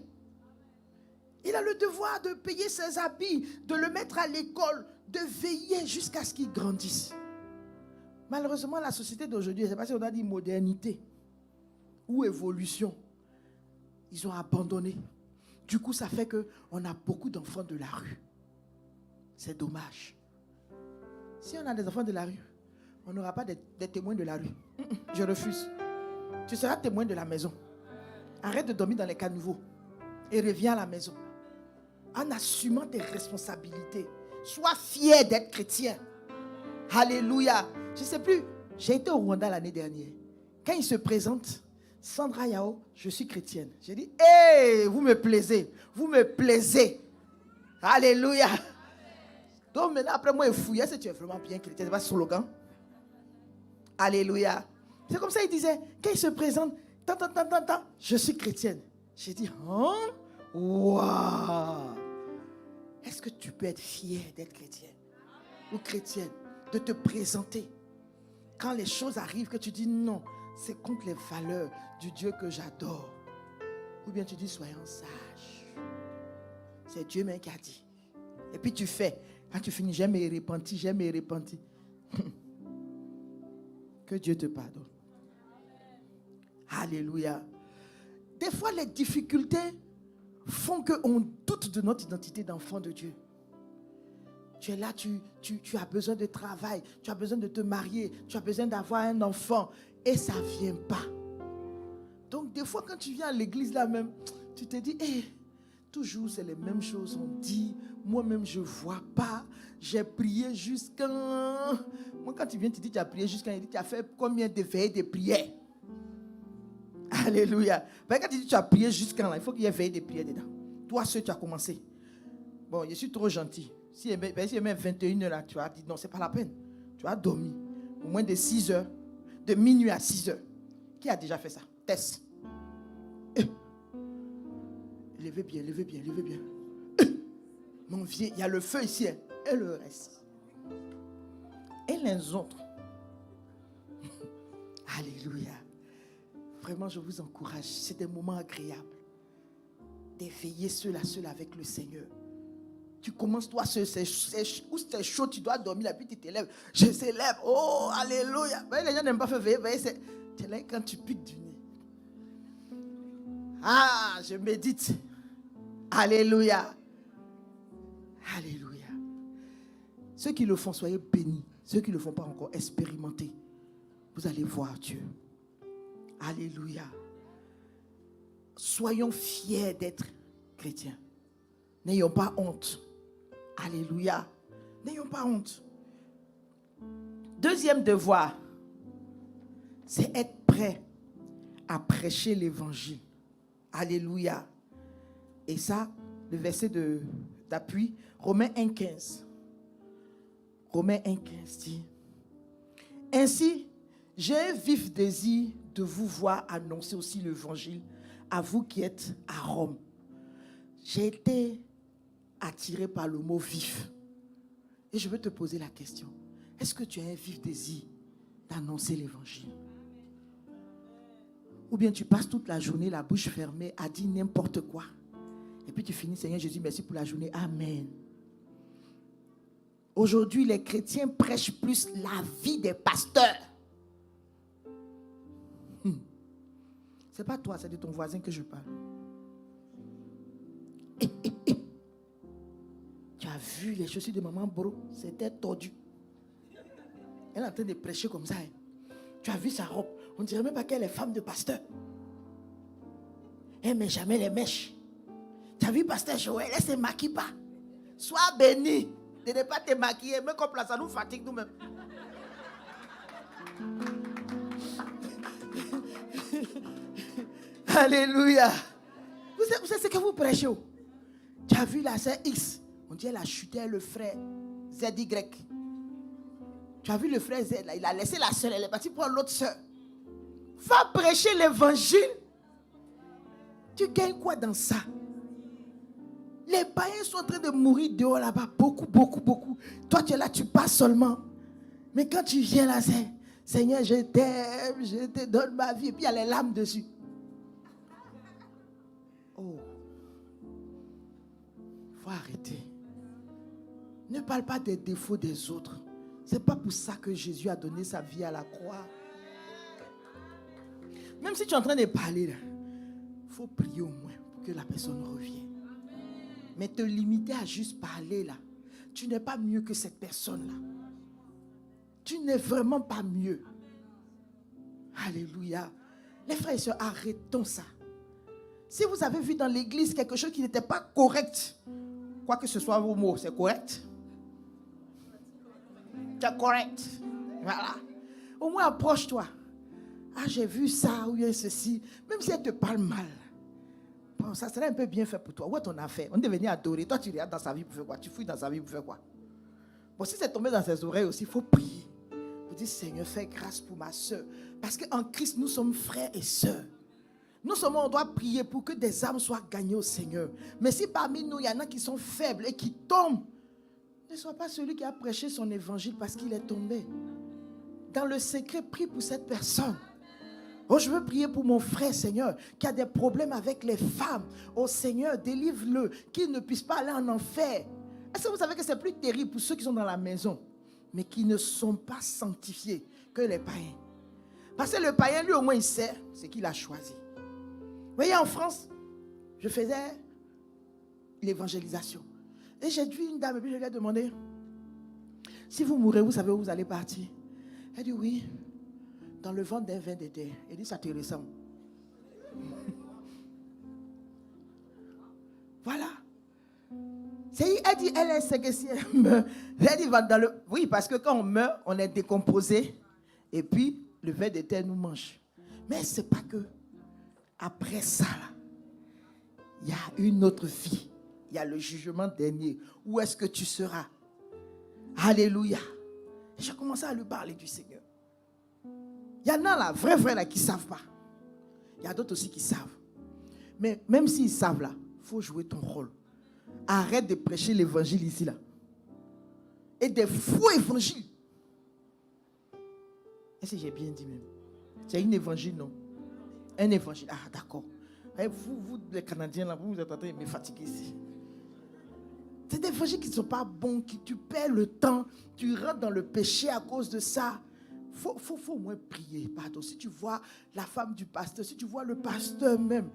Il a le devoir de payer ses habits, de le mettre à l'école, de veiller jusqu'à ce qu'il grandisse. Malheureusement, la société d'aujourd'hui, je ne sais pas si on a dit modernité ou évolution, ils ont abandonné. Du coup, ça fait qu'on a beaucoup d'enfants de la rue. C'est dommage. Si on a des enfants de la rue, on n'aura pas des témoins de la rue. Je refuse. Tu seras témoin de la maison. Arrête de dormir dans les caniveaux et reviens à la maison. En assumant tes responsabilités. Sois fier d'être chrétien. Alléluia. Je ne sais plus, j'ai été au Rwanda l'année dernière. Quand il se présente, Sandra Yao, je suis chrétienne. J'ai dit, hé, vous me plaisez. Vous me plaisez. Alléluia. Donc maintenant, après moi, il fouille. Est-ce que tu es vraiment bien chrétien? C'est pas ce slogan. Alléluia. C'est comme ça il disait, quand il se présente, je suis chrétienne. J'ai dit, hein? Waouh! Est-ce que tu peux être fier d'être chrétien ou chrétienne, de te présenter? Quand les choses arrivent, que tu dis non, c'est contre les valeurs du Dieu que j'adore. Ou bien tu dis, soyons sages. C'est Dieu même qui a dit. Et puis tu fais. Quand tu finis, j'ai mes repentis. Que Dieu te pardonne. Alléluia. Des fois, les difficultés font qu'on doute de notre identité d'enfant de Dieu. Tu es là, tu as besoin de travail, tu as besoin de te marier, tu as besoin d'avoir un enfant et ça ne vient pas. Donc des fois quand tu viens à l'église là même, tu te dis, toujours c'est les mêmes choses, on dit, moi-même je ne vois pas, j'ai prié jusqu'à... Moi quand tu viens, tu dis tu as prié jusqu'à... Tu as fait combien de veillées de prière? Alléluia. Mais quand tu dis tu as prié jusqu'à là, il faut qu'il y ait veillé de prière dedans. Toi seul tu as commencé. Bon, je suis trop gentil. Si il y a même 21 heures là, tu as dit non, c'est pas la peine. Tu as dormi au moins de 6 heures, de minuit à 6 heures. Qui a déjà fait ça? Test. Levez bien. Mon vieux, il y a le feu ici. Et le reste. Et les autres. Alléluia. Vraiment, je vous encourage. C'est des moments agréables. D'éveiller seul avec le Seigneur. Tu commences, toi, où c'est chaud, tu dois dormir, et puis tu t'élèves. Je s'élève. Oh, alléluia. Les gens n'aiment pas faire veiller. C'est là quand tu piques du nez. Ah, je médite. Alléluia. Alléluia. Ceux qui le font, soyez bénis. Ceux qui ne le font pas encore, expérimentez. Vous allez voir Dieu. Alléluia. Soyons fiers d'être chrétiens. N'ayons pas honte. Alléluia. N'ayons pas honte. Deuxième devoir, c'est être prêt à prêcher l'évangile. Alléluia. Et ça, le verset d'appui, Romains 1,15. Romains 1,15 dit: ainsi, j'ai un vif désir de vous voir annoncer aussi l'évangile à vous qui êtes à Rome. J'ai été attiré par le mot vif. Et je veux te poser la question. Est-ce que tu as un vif désir d'annoncer l'évangile? Ou bien tu passes toute la journée la bouche fermée à dire n'importe quoi. Et puis tu finis, Seigneur Jésus, merci pour la journée. Amen. Aujourd'hui, les chrétiens prêchent plus la vie des pasteurs. C'est pas toi, c'est de ton voisin que je parle. Tu as vu les chaussures de maman Bro? C'était tordu. Elle est en train de prêcher comme ça. Tu as vu sa robe? On dirait même pas qu'elle est femme de pasteur. Elle ne met jamais les mèches. Tu as vu pasteur Joël? Elle ne se maquille pas. Sois béni de ne pas te maquiller. Mais comme là, ça nous fatigue nous-mêmes. Alléluia. Vous savez ce que vous prêchez? Tu as vu la sœur X? On dit elle a chuté le frère ZY. Tu as vu le frère Z là? Il a laissé la sœur, elle est partie pour l'autre sœur. Va prêcher l'évangile. Tu gagnes quoi dans ça? Les païens sont en train de mourir dehors là-bas. Beaucoup. Toi tu es là, tu passes seulement. Mais quand tu viens là, c'est Seigneur, je t'aime, je te donne ma vie. Et puis il y a les larmes dessus. Oh. Il faut arrêter. Ne parle pas des défauts des autres. Ce n'est pas pour ça que Jésus a donné sa vie à la croix. Même si tu es en train de parler, il faut prier au moins pour que la personne revienne. Mais te limiter à juste parler là, tu n'es pas mieux que cette personne-là. Tu n'es vraiment pas mieux. Alléluia. Les frères et sœurs, arrêtons ça. Si vous avez vu dans l'église quelque chose qui n'était pas correct, quoi que ce soit vos mots, c'est correct? C'est correct. Voilà. Au moins approche-toi. Ah, j'ai vu ça, ou bien ceci. Même si elle te parle mal. Bon, ça serait un peu bien fait pour toi. Où est ton affaire? On est venu adorer. Toi, tu regardes dans sa vie pour faire quoi? Tu fouilles dans sa vie pour faire quoi? Bon, si c'est tombé dans ses oreilles aussi, il faut prier. Il faut dire, Seigneur, fais grâce pour ma soeur. Parce qu'en Christ, nous sommes frères et sœurs. Nous sommes, on doit prier pour que des âmes soient gagnées au Seigneur. Mais si parmi nous, il y en a qui sont faibles et qui tombent, ne sois pas celui qui a prêché son évangile parce qu'il est tombé. Dans le secret, prie pour cette personne. Oh, je veux prier pour mon frère, Seigneur, qui a des problèmes avec les femmes. Oh Seigneur, délivre-le, qu'il ne puisse pas aller en enfer. Est-ce que vous savez que c'est plus terrible pour ceux qui sont dans la maison, mais qui ne sont pas sanctifiés que les païens? Parce que le païen, lui, au moins, il sait ce qu'il a choisi. Vous voyez, en France, je faisais l'évangélisation. Et j'ai vu une dame, et puis je lui ai demandé, si vous mourrez, vous savez où vous allez partir? Elle dit oui. Dans le ventre d'un vin d'été. Elle dit, ça te ressemble. Voilà. Elle dit, elle est que si elle meurt. Elle dit, oui, parce que quand on meurt, on est décomposé. Et puis, le vin d'été nous mange. Mais ce n'est pas que après ça, il y a une autre vie. Il y a le jugement dernier. Où est-ce que tu seras? Alléluia. Et j'ai commencé à lui parler du Seigneur. Il y en a là, vrais là, qui ne savent pas. Il y a d'autres aussi qui savent. Mais même s'ils savent là, il faut jouer ton rôle. Arrête de prêcher l'évangile ici là. Et des faux évangiles. Est-ce que j'ai bien dit même? C'est un évangile, non? Un évangile. Ah, d'accord. Vous les Canadiens là, vous êtes en train de me fatiguer ici. C'est des évangiles qui ne sont pas bons, qui tu perds le temps, tu rentres dans le péché à cause de ça. Faut au moins prier. Pardon. Si tu vois la femme du pasteur, si tu vois le pasteur même,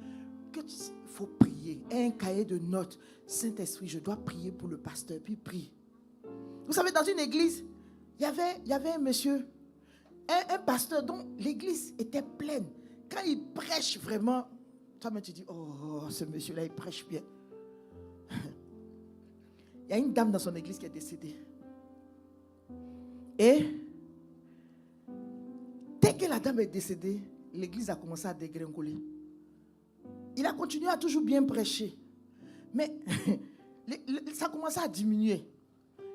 il faut prier. Un cahier de notes. Saint-Esprit, je dois prier pour le pasteur. Puis prie. Vous savez, dans une église, il y avait un monsieur, un pasteur dont l'église était pleine. Quand il prêche vraiment, toi-même tu dis, oh, ce monsieur-là, il prêche bien. Il y a une dame dans son église qui est décédée. Et dès que la dame est décédée, l'église a commencé à dégringoler. Il a continué à toujours bien prêcher. Mais ça a commencé à diminuer.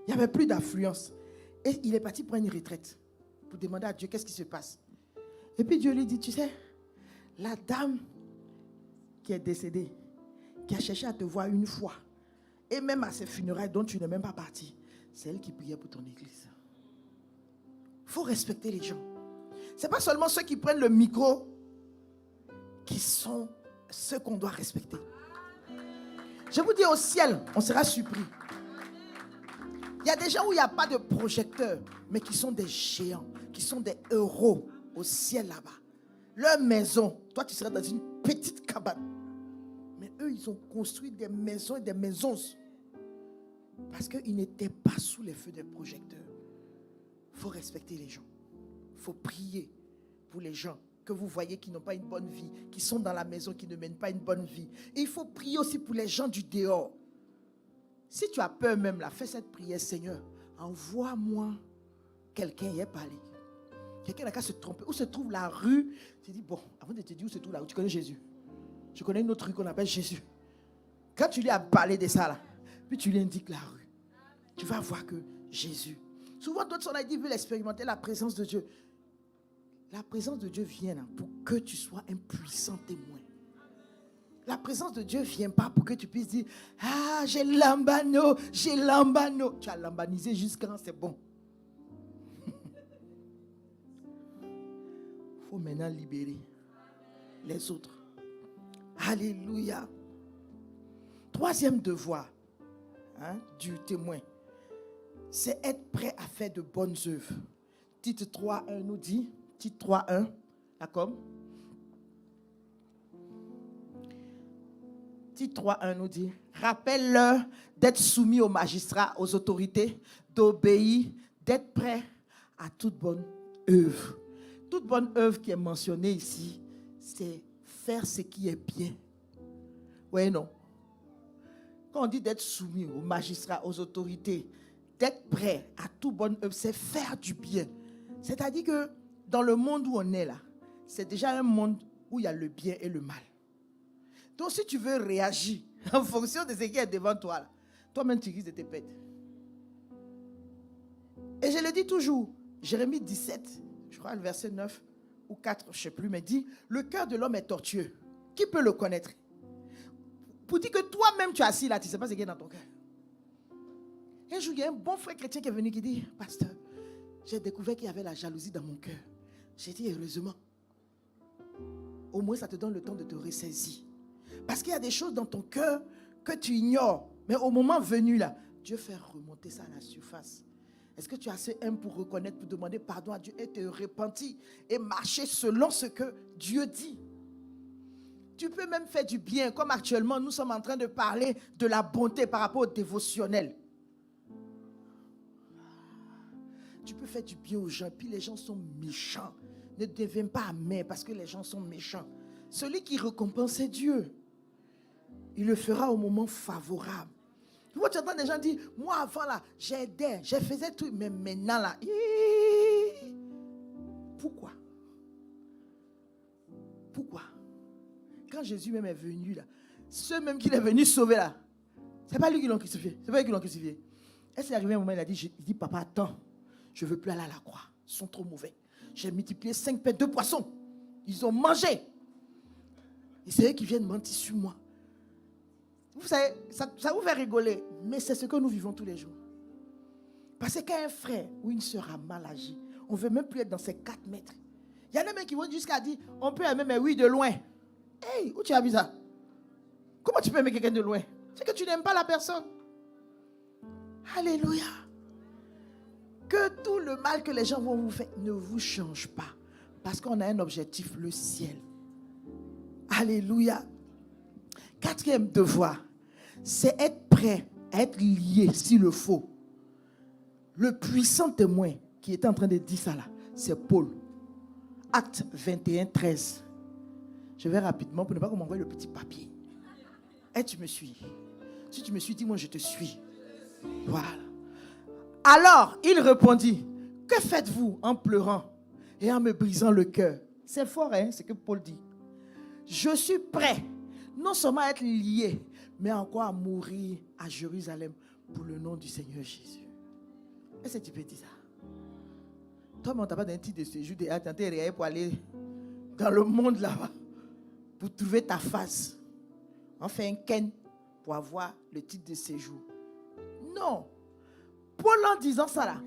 Il n'y avait plus d'affluence. Et il est parti prendre une retraite pour demander à Dieu qu'est-ce qui se passe. Et puis Dieu lui dit, tu sais, la dame qui est décédée, qui a cherché à te voir une fois, et même à ses funérailles dont tu n'es même pas parti, c'est elle qui priait pour ton église. Il faut respecter les gens. Ce n'est pas seulement ceux qui prennent le micro qui sont ceux qu'on doit respecter. Je vous dis, au ciel, on sera surpris. Il y a des gens où il n'y a pas de projecteur, mais qui sont des géants, qui sont des héros au ciel là-bas. Leur maison, toi tu seras dans une petite cabane. Mais eux, ils ont construit des maisons et des maisons. Parce qu'ils n'étaient pas sous les feux des projecteurs. Il faut respecter les gens. Il faut prier pour les gens que vous voyez qui n'ont pas une bonne vie, qui sont dans la maison, qui ne mènent pas une bonne vie. Et il faut prier aussi pour les gens du dehors. Si tu as peur même là, fais cette prière, Seigneur, envoie-moi quelqu'un y est parlé. Quelqu'un n'a qu'à se tromper. Où se trouve la rue? Tu dis, bon, avant de te dire où se trouve la rue, tu connais Jésus. Je connais une autre rue qu'on appelle Jésus. Quand tu lui as parlé de ça là, puis tu lui indiques la rue, tu vas voir que Jésus. Souvent d'autres on a dit, veulent expérimenter la présence de Dieu. La présence de Dieu vient là pour que tu sois un puissant témoin. La présence de Dieu ne vient pas pour que tu puisses dire, ah, j'ai lambano. Tu as lambanisé jusqu'à c'est bon. Il faut maintenant libérer les autres. Alléluia. Troisième devoir du témoin, c'est être prêt à faire de bonnes œuvres. Titre 3.1 nous dit, titre 3.1, d'accord? Titre 3.1 nous dit, rappelle-leur d'être soumis aux magistrats, aux autorités, d'obéir, d'être prêt à toute bonne œuvre. Toute bonne œuvre qui est mentionnée ici, c'est faire ce qui est bien. Oui, non. Quand on dit d'être soumis aux magistrats, aux autorités, d'être prêt à toute bonne œuvre, c'est faire du bien. C'est-à-dire que dans le monde où on est là, c'est déjà un monde où il y a le bien et le mal. Donc si tu veux réagir en fonction de ce qui est devant toi, là, toi-même tu risques de te perdre. Et je le dis toujours, Jérémie 17, je crois le verset 9 ou 4, je ne sais plus, mais dit, le cœur de l'homme est tortueux. Qui peut le connaître? Pour dire que toi-même tu es assis là, tu ne sais pas ce qui est dans ton cœur. Un jour, il y a un bon frère chrétien qui est venu qui dit, pasteur, j'ai découvert qu'il y avait la jalousie dans mon cœur. J'ai dit, heureusement. Au moins, ça te donne le temps de te ressaisir. Parce qu'il y a des choses dans ton cœur que tu ignores. Mais au moment venu là, Dieu fait remonter ça à la surface. Est-ce que tu as assez humble pour reconnaître, pour demander pardon à Dieu et te repentir et marcher selon ce que Dieu dit? Tu peux même faire du bien, comme actuellement nous sommes en train de parler de la bonté par rapport au dévotionnel. Tu peux faire du bien aux gens, puis les gens sont méchants. Ne deviens pas amer parce que les gens sont méchants. Celui qui récompense, c'est Dieu. Il le fera au moment favorable. Tu vois, tu entends des gens dire, moi avant là, j'aidais, je faisais tout, mais maintenant là, pourquoi? Pourquoi? Quand Jésus même est venu là, ceux même qu'il est venu sauver là, c'est pas lui qui l'ont crucifié. C'est pas lui qui l'ont crucifié. Et c'est arrivé un moment, il dit, papa, attends, je ne veux plus aller à la croix. Ils sont trop mauvais. J'ai multiplié 5 pains, 2 poissons. Ils ont mangé. Et c'est eux qui viennent mentir sur moi. Vous savez, ça vous fait rigoler, mais c'est ce que nous vivons tous les jours. Parce que quand un frère ou une soeur a mal agi, on ne veut même plus être dans ces 4 mètres. Il y en a même qui vont jusqu'à dire, on peut aimer, mais oui, de loin. Hey, où tu as vu ça? Comment tu peux aimer quelqu'un de loin? C'est que tu n'aimes pas la personne. Alléluia. Que tout le mal que les gens vont vous faire ne vous change pas. Parce qu'on a un objectif, le ciel. Alléluia. Quatrième devoir, c'est être prêt à être lié s'il le faut. Le puissant témoin qui était en train de dire ça là, c'est Paul. Acte 21, 13. Je vais rapidement pour ne pas qu'on m'envoie le petit papier. Et tu me suis. Si tu me suis, dis-moi je te suis. Voilà. Alors, il répondit, que faites-vous en pleurant et en me brisant le cœur? C'est fort, hein, c'est ce que Paul dit. Je suis prêt, non seulement à être lié, mais encore à mourir à Jérusalem pour le nom du Seigneur Jésus. Est-ce que tu peux dire ça? Toi, on t'a pas donné un titre de séjour, tu as tenté pour aller dans le monde là-bas, pour trouver ta face. On fait un ken pour avoir le titre de séjour. Non. Paul, en disant ça là,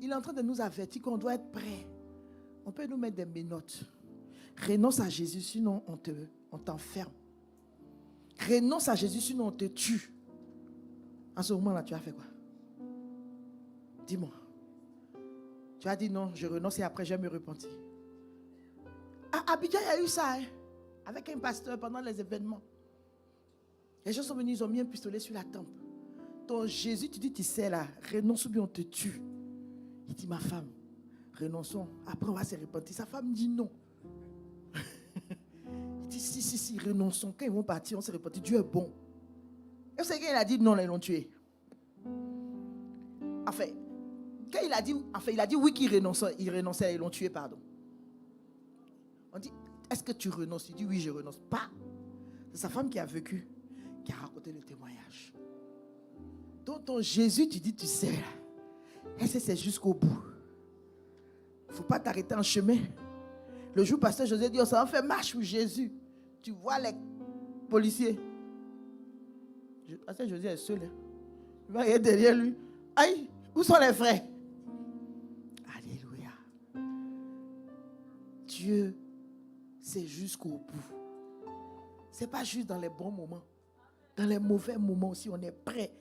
il est en train de nous avertir qu'on doit être prêt. On peut nous mettre des menottes. Renonce à Jésus, sinon on t'enferme. Renonce à Jésus, sinon on te tue. En ce moment-là, tu as fait quoi? Dis-moi. Tu as dit non, je renonce et après je vais me repentir. À Abidjan, il y a eu ça, hein, avec un pasteur pendant les événements. Les gens sont venus, ils ont mis un pistolet sur la tempe. Ton Jésus, tu dis, tu sais là, renonce ou bien on te tue. Il dit, ma femme, renonçons. Après, on va se repentir. Sa femme dit non. Il dit, si, renonçons. Quand ils vont partir, on se repentit. Dieu est bon. Et vous savez qu'il a dit non, là, ils l'ont tué. Enfin, quand il a dit oui qu'il renonçait, ils l'ont tué, pardon. On dit, est-ce que tu renonces? Il dit, oui, je renonce. Pas. C'est sa femme qui a vécu, qui a raconté le témoignage. Donc ton Jésus, tu dis, tu sais, est-ce que c'est jusqu'au bout? Il ne faut pas t'arrêter en chemin. Le jour pasteur José dit, ça va faire marche pour Jésus. Tu vois les policiers. Pasteur José est seul. Il va aller derrière lui. Aïe, où sont les frères? Alléluia. Dieu, c'est jusqu'au bout. Ce n'est pas juste dans les bons moments. Dans les mauvais moments aussi, on est prêt.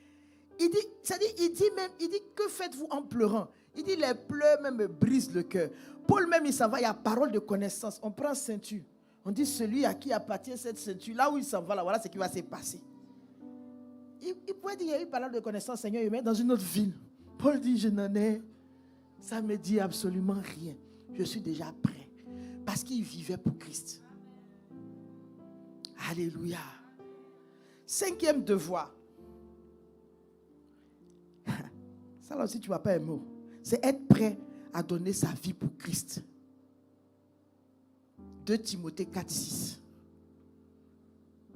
Il dit, que faites-vous en pleurant? Il dit, les pleurs même me brisent le cœur. Paul même, il s'en va, il y a parole de connaissance. On prend ceinture. On dit, celui à qui appartient cette ceinture, là où il s'en va, là, voilà ce qui va se passer. Il pourrait dire, il y a eu parole de connaissance, Seigneur, il met dans une autre ville. Paul dit, je n'en ai, ça ne me dit absolument rien. Je suis déjà prêt. Parce qu'il vivait pour Christ. Alléluia. Cinquième devoir. Ça là aussi, tu ne vas pas aimer. C'est être prêt à donner sa vie pour Christ. 2 Timothée 4, 6.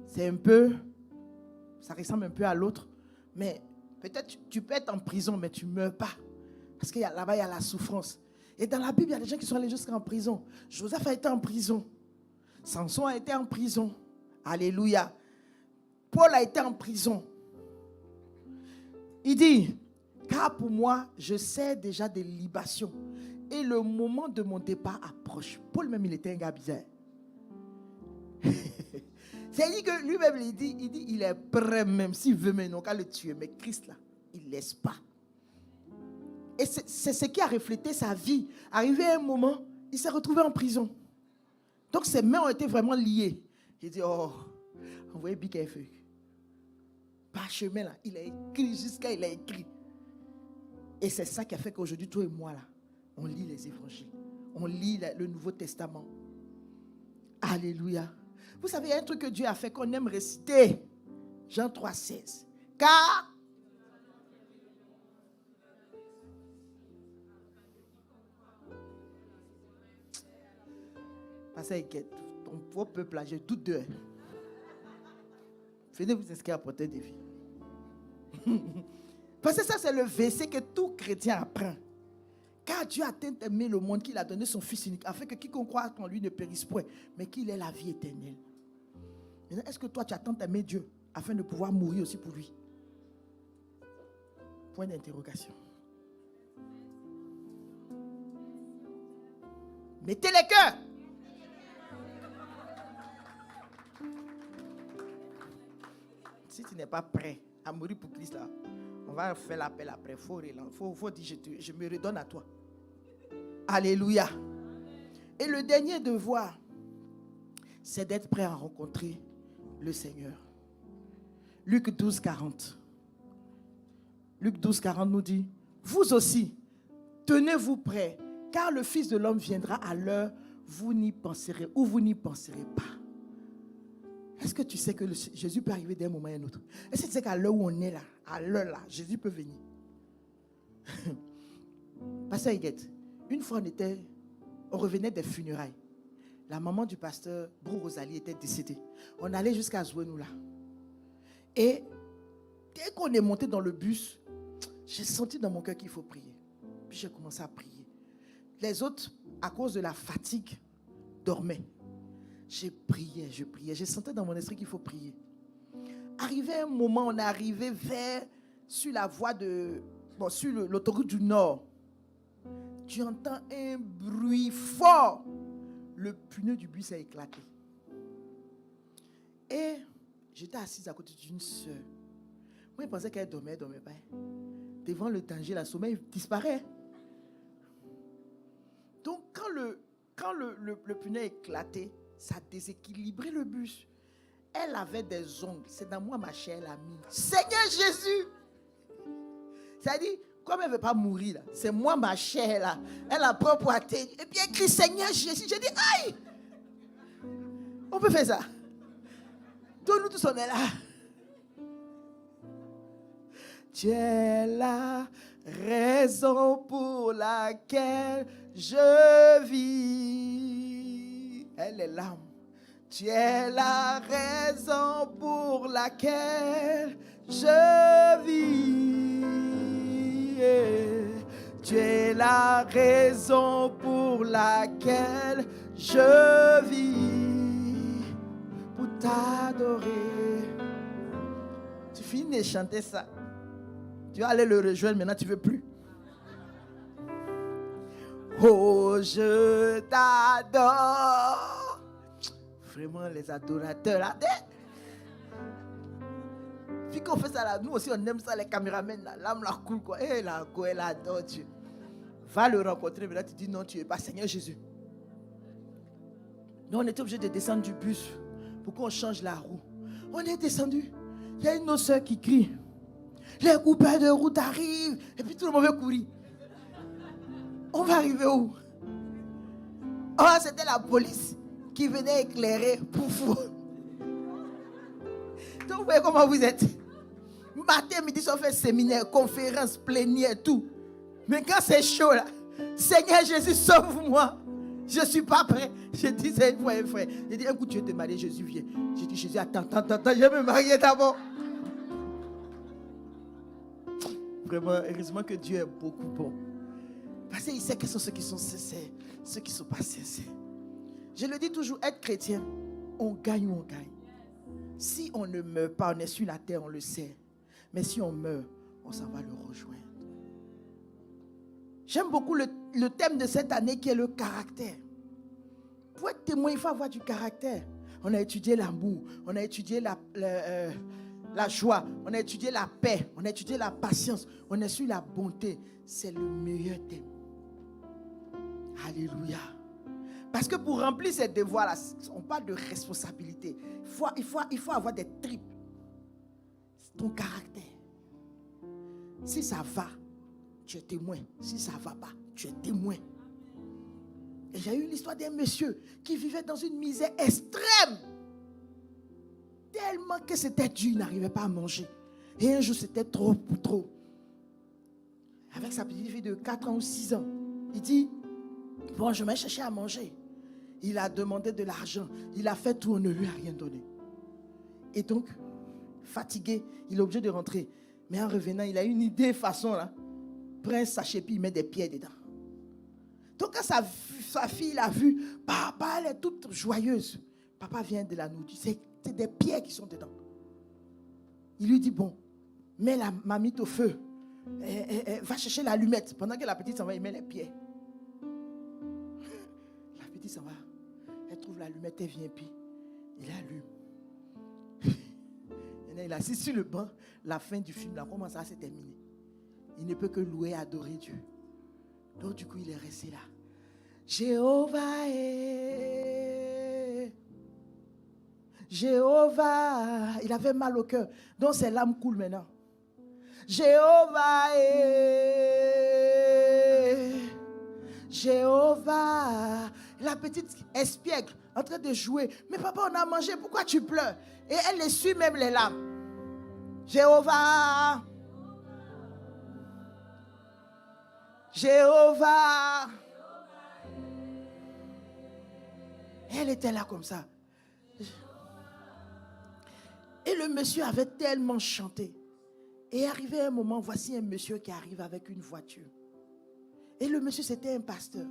C'est un peu, ça ressemble un peu à l'autre, mais peut-être tu peux être en prison, mais tu ne meurs pas. Parce que là-bas, il y a la souffrance. Et dans la Bible, il y a des gens qui sont allés jusqu'en prison. Joseph a été en prison. Samson a été en prison. Alléluia. Paul a été en prison. Il dit, car pour moi, je sais déjà des libations. Et le moment de mon départ approche. Paul même, il était un gars bizarre. C'est-à-dire que lui-même, il est prêt même. S'il veut maintenant qu'à le tuer. Mais Christ, là, il ne laisse pas. Et c'est ce qui a reflété sa vie. Arrivé à un moment, il s'est retrouvé en prison. Donc ses mains ont été vraiment liées. Il dit, oh, envoyez Bic à feu. Par chemin là, il a écrit jusqu'à il a écrit. Et c'est ça qui a fait qu'aujourd'hui, toi et moi là, on lit les évangiles. On lit le Nouveau Testament. Alléluia. Vous savez, il y a un truc que Dieu a fait qu'on aime réciter. Jean 3, 16. Car parce que ton pauvre peuple là, je doute d'eux. Venez vous inscrire à Portée de Vie. Parce que ça, c'est le verset que tout chrétien apprend. Car Dieu a tant aimé le monde qu'il a donné son Fils unique, afin que quiconque croit en lui ne périsse point, mais qu'il ait la vie éternelle. Maintenant, est-ce que toi, tu as tant aimé Dieu, afin de pouvoir mourir aussi pour lui? Point d'interrogation. Mettez les cœurs. Si tu n'es pas prêt à mourir pour Christ, là, On va faire l'appel après. Il faut dire, je me redonne à toi. Alléluia. Et le dernier devoir, c'est d'être prêt à rencontrer le Seigneur. Luc 12, 40. Luc 12, 40 nous dit, vous aussi, tenez-vous prêts, car le Fils de l'homme viendra à l'heure, vous n'y penserez ou vous n'y penserez pas. Est-ce que tu sais que Jésus peut arriver d'un moment à un autre? Est-ce que tu sais qu'à l'heure où on est là, à l'heure là, Jésus peut venir? Pasteur Higuette, une fois on revenait des funérailles. La maman du pasteur Brou Rosalie était décédée. On allait jusqu'à Zouenou là. Et dès qu'on est monté dans le bus, j'ai senti dans mon cœur qu'il faut prier. Puis j'ai commencé à prier. Les autres, à cause de la fatigue, dormaient. J'ai prié. J'ai senti dans mon esprit qu'il faut prier. Arrivé un moment, on est arrivé sur la voie sur l'autoroute du Nord. Tu entends un bruit fort. Le pneu du bus a éclaté. Et j'étais assise à côté d'une soeur. Moi, je pensais qu'elle dormait pas. Devant le danger, le sommeil disparaît. Donc, quand le pneu a éclaté, ça a déséquilibré le bus. Elle avait des ongles. C'est dans moi, ma chère, elle a mis. Seigneur Jésus! C'est-à-dire, comme elle ne veut pas mourir, là, c'est moi, ma chère, là. Elle a propre athée. Et puis elle crie Seigneur Jésus. J'ai dit, aïe! On peut faire ça. Tous nous tous, on est là. Tu es la raison pour laquelle je vis. Elle est l'âme. Tu es la raison pour laquelle je vis. Tu es la raison pour laquelle je vis. Pour t'adorer. Tu finis de chanter ça. Tu vas aller le rejoindre, maintenant tu ne veux plus. Oh, je t'adore. Vraiment, les adorateurs là. Puis qu'on fait ça là, nous aussi on aime ça, les caméramens là. L'âme la coule quoi. Et la go, elle adore Dieu. Va le rencontrer, mais là tu dis non, tu n'es pas Seigneur Jésus. Nous on était obligé de descendre du bus pour qu'on change la roue. On est descendu. Il y a une autre soeur qui crie. Les coupeurs de route arrivent. Et puis tout le monde veut courir. On va arriver où? Oh, c'était la police qui venait éclairer pour vous. Donc vous voyez comment vous êtes. Matin, midi, on fait séminaire, conférence, plénière, tout. Mais quand c'est chaud là, Seigneur Jésus, sauve-moi. Je ne suis pas prêt. Je disais une fois un frère. J'ai dit, un coup tu veux te marier, Jésus vient. J'ai dit, Jésus, attends, je vais me marier d'abord. Vraiment, heureusement que Dieu est beaucoup bon. Parce qu'il sait que ce sont ceux qui sont sincères, ceux qui ne sont pas sincères. Je le dis toujours, être chrétien, on gagne ou on gagne. Si on ne meurt pas, on est sur la terre, on le sait. Mais si on meurt, on s'en va le rejoindre. J'aime beaucoup le thème de cette année qui est le caractère. Pour être témoin, il faut avoir du caractère. On a étudié l'amour, on a étudié la joie, on a étudié la paix, on a étudié la patience, on est sur la bonté. C'est le meilleur thème. Alléluia. Parce que pour remplir ces devoirs-là, on parle de responsabilité. Il faut avoir des tripes. C'est ton caractère. Si ça va, tu es témoin. Si ça ne va pas, tu es témoin. Et j'ai eu l'histoire d'un monsieur qui vivait dans une misère extrême. Tellement que c'était dur, il n'arrivait pas à manger. Et un jour, c'était trop pour trop. Avec sa petite fille de 4 ans ou 6 ans, il dit, bon, je vais chercher à manger. Il a demandé de l'argent. Il a fait tout, on ne lui a rien donné. Et donc, fatigué, il est obligé de rentrer. Mais en revenant, il a une idée façon là. Prend un sachet puis il met des pierres dedans. Donc quand sa fille l'a vu, papa, elle est toute joyeuse. Papa vient de la nourriture. C'est des pierres qui sont dedans. Il lui dit, bon, mets la mamite au feu. Va chercher l'allumette. Pendant que la petite s'en va, il met les pierres. La petite s'en va. Elle trouve l'allumette, elle vient puis il allume. Et là, il est assis sur le banc, la fin du film, là, comment ça s'est terminé? Il ne peut que louer et adorer Dieu. Donc du coup, il est resté là. Jéhovah est... Jéhovah, il avait mal au cœur. Donc ses larmes coulent maintenant. Jéhovah est... Jéhovah. La petite espiègle en train de jouer. Mais papa, on a mangé, pourquoi tu pleures? Et elle essuie même les larmes. Jéhovah. Jéhovah. Elle était là comme ça. Et le monsieur avait tellement chanté. Et arrivé un moment, voici un monsieur qui arrive avec une voiture. Et le monsieur, c'était un pasteur.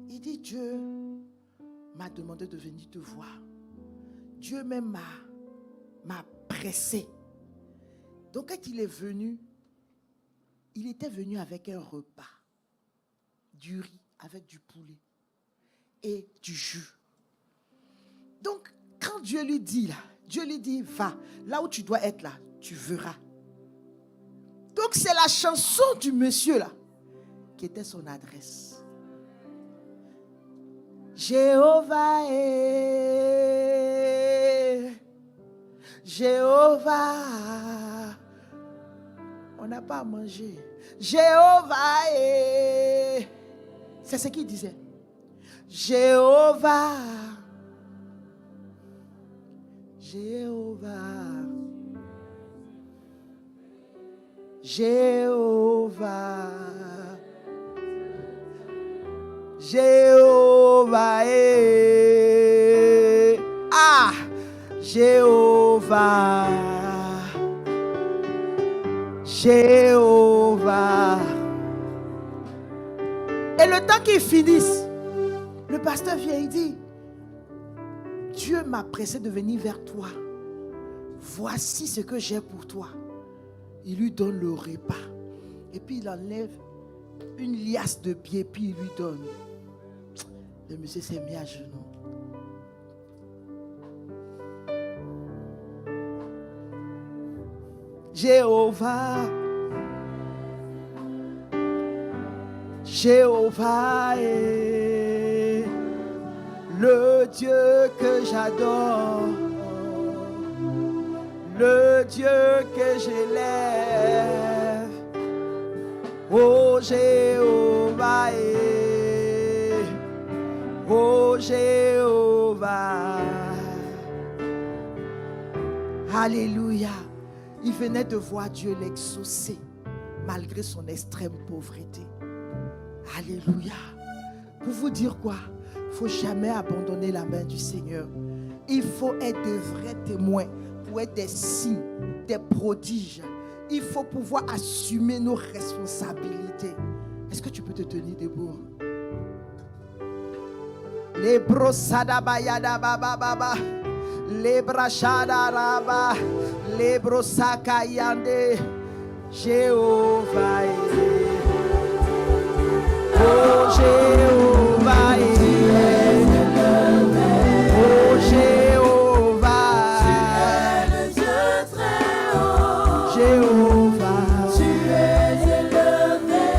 Il dit, Dieu m'a demandé de venir te voir. Dieu même m'a pressé. Donc quand il est venu, il était venu avec un repas. Du riz avec du poulet et du jus. Donc quand Dieu lui dit là, Dieu lui dit, va, là où tu dois être là, tu verras. Donc c'est la chanson du monsieur là, qui était son adresse. Jéhovah est... Jéhovah. On n'a pas à manger. Jéhovah est... C'est ce qu'il disait. Jéhovah. Jéhovah. Jéhovah. Jéhovah est... Ah! Jéhovah. Jéhovah. Et le temps qu'ils finissent, le pasteur vient et dit, Dieu m'a pressé de venir vers toi. Voici ce que j'ai pour toi. Il lui donne le repas. Et puis il enlève une liasse de billets, puis il lui donne. Le monsieur s'est mis à genoux. Jéhovah. Jéhovah est le Dieu que j'adore, le Dieu que j'élève. Oh Jéhovah est, oh Jéhovah. Alléluia. Il venait de voir Dieu l'exaucer malgré son extrême pauvreté. Alléluia. Pour vous dire quoi? Il ne faut jamais abandonner la main du Seigneur. Il faut être de vrais témoins pour être des signes, des prodiges. Il faut pouvoir assumer nos responsabilités. Est-ce que tu peux te tenir debout? Les brosadabayada baba baba, les brachada raba, les brosakayande, Jéhovah est. Oh Jéhovah est. Oh Jéhovah. Tu es le Dieu très haut. Jéhovah. Tu es élevé.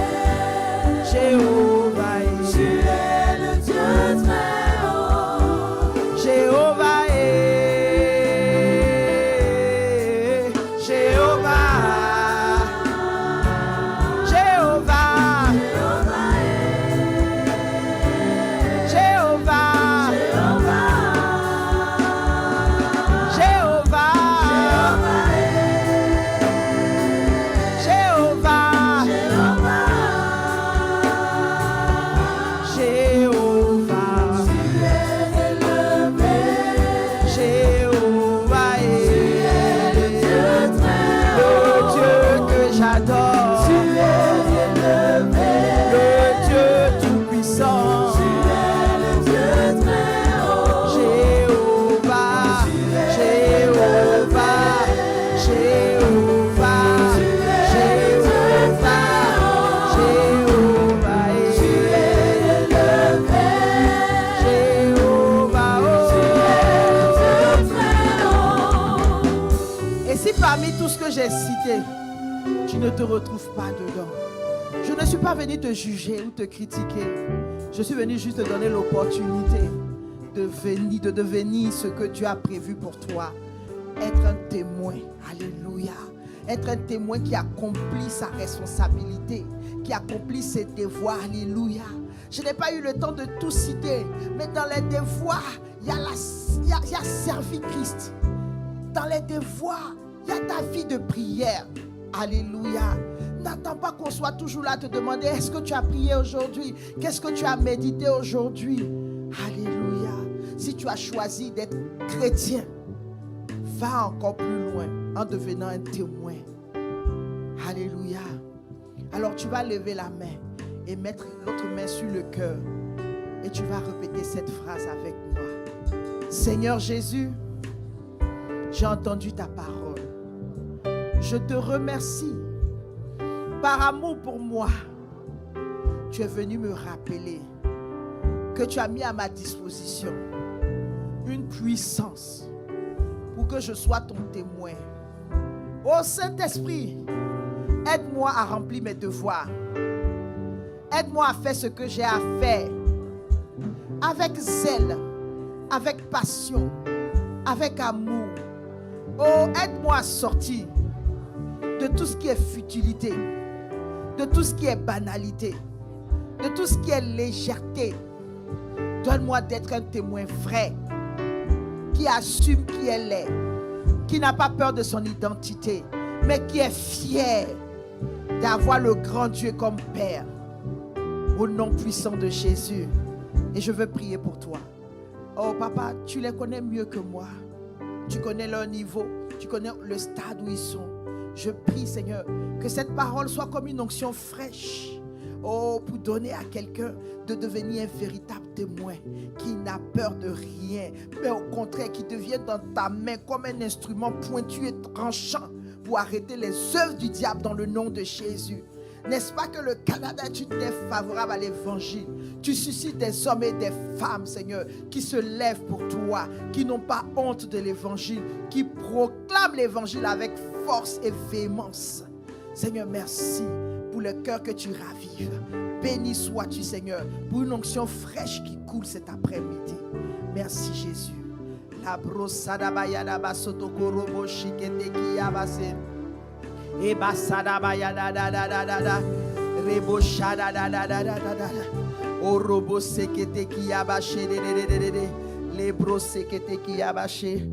Jéhovah est. Tu es le Dieu très haut. Jéhovah est. Jéhovah. Jéhovah. parmi tout ce que j'ai cité, tu ne te retrouves pas dedans. Je ne suis pas venu te juger ou te critiquer. Je suis venu juste te donner l'opportunité de devenir ce que Dieu a prévu pour toi. Être un témoin. Alléluia. Être un témoin qui accomplit sa responsabilité, qui accomplit ses devoirs. Alléluia. Je n'ai pas eu le temps de tout citer, mais dans les devoirs, il y a servi Christ. Dans les devoirs, il y a ta vie de prière. Alléluia. N'attends pas qu'on soit toujours là à te demander est-ce que tu as prié aujourd'hui? Qu'est-ce que tu as médité aujourd'hui? Alléluia. Si tu as choisi d'être chrétien, va encore plus loin en devenant un témoin. Alléluia. Alors tu vas lever la main et mettre l'autre main sur le cœur. Et tu vas répéter cette phrase avec moi. Seigneur Jésus, j'ai entendu ta parole. Je te remercie. Par amour pour moi, tu es venu me rappeler que tu as mis à ma disposition une puissance pour que je sois ton témoin. Ô Saint-Esprit, aide-moi à remplir mes devoirs. Aide-moi à faire ce que j'ai à faire avec zèle, avec passion, avec amour. Oh, aide-moi à sortir de tout ce qui est futilité, de tout ce qui est banalité, de tout ce qui est légèreté. Donne-moi d'être un témoin vrai, qui assume qui elle est, qui n'a pas peur de son identité, mais qui est fier d'avoir le grand Dieu comme Père. Au nom puissant de Jésus. Et je veux prier pour toi. Oh papa, tu les connais mieux que moi. Tu connais leur niveau, tu connais le stade où ils sont. Je prie, Seigneur, que cette parole soit comme une onction fraîche. Oh, pour donner à quelqu'un de devenir un véritable témoin qui n'a peur de rien, mais au contraire qui devient dans ta main comme un instrument pointu et tranchant pour arrêter les œuvres du diable dans le nom de Jésus. N'est-ce pas que le Canada est une terre favorable à l'évangile? Tu suscites des hommes et des femmes, Seigneur, qui se lèvent pour toi, qui n'ont pas honte de l'évangile, qui proclament l'évangile avec force et véhémence. Seigneur, merci pour le cœur que tu ravives. Béni sois-tu, Seigneur, pour une onction fraîche qui coule cet après-midi. Merci, Jésus. La brossada bayada basotokorobo shikete kiyabase. E basada bayada da da da da da. Rebo shada da da da da da da. O robo sekete kiyabashe de de de de de. Les bros sekete kiyabashe.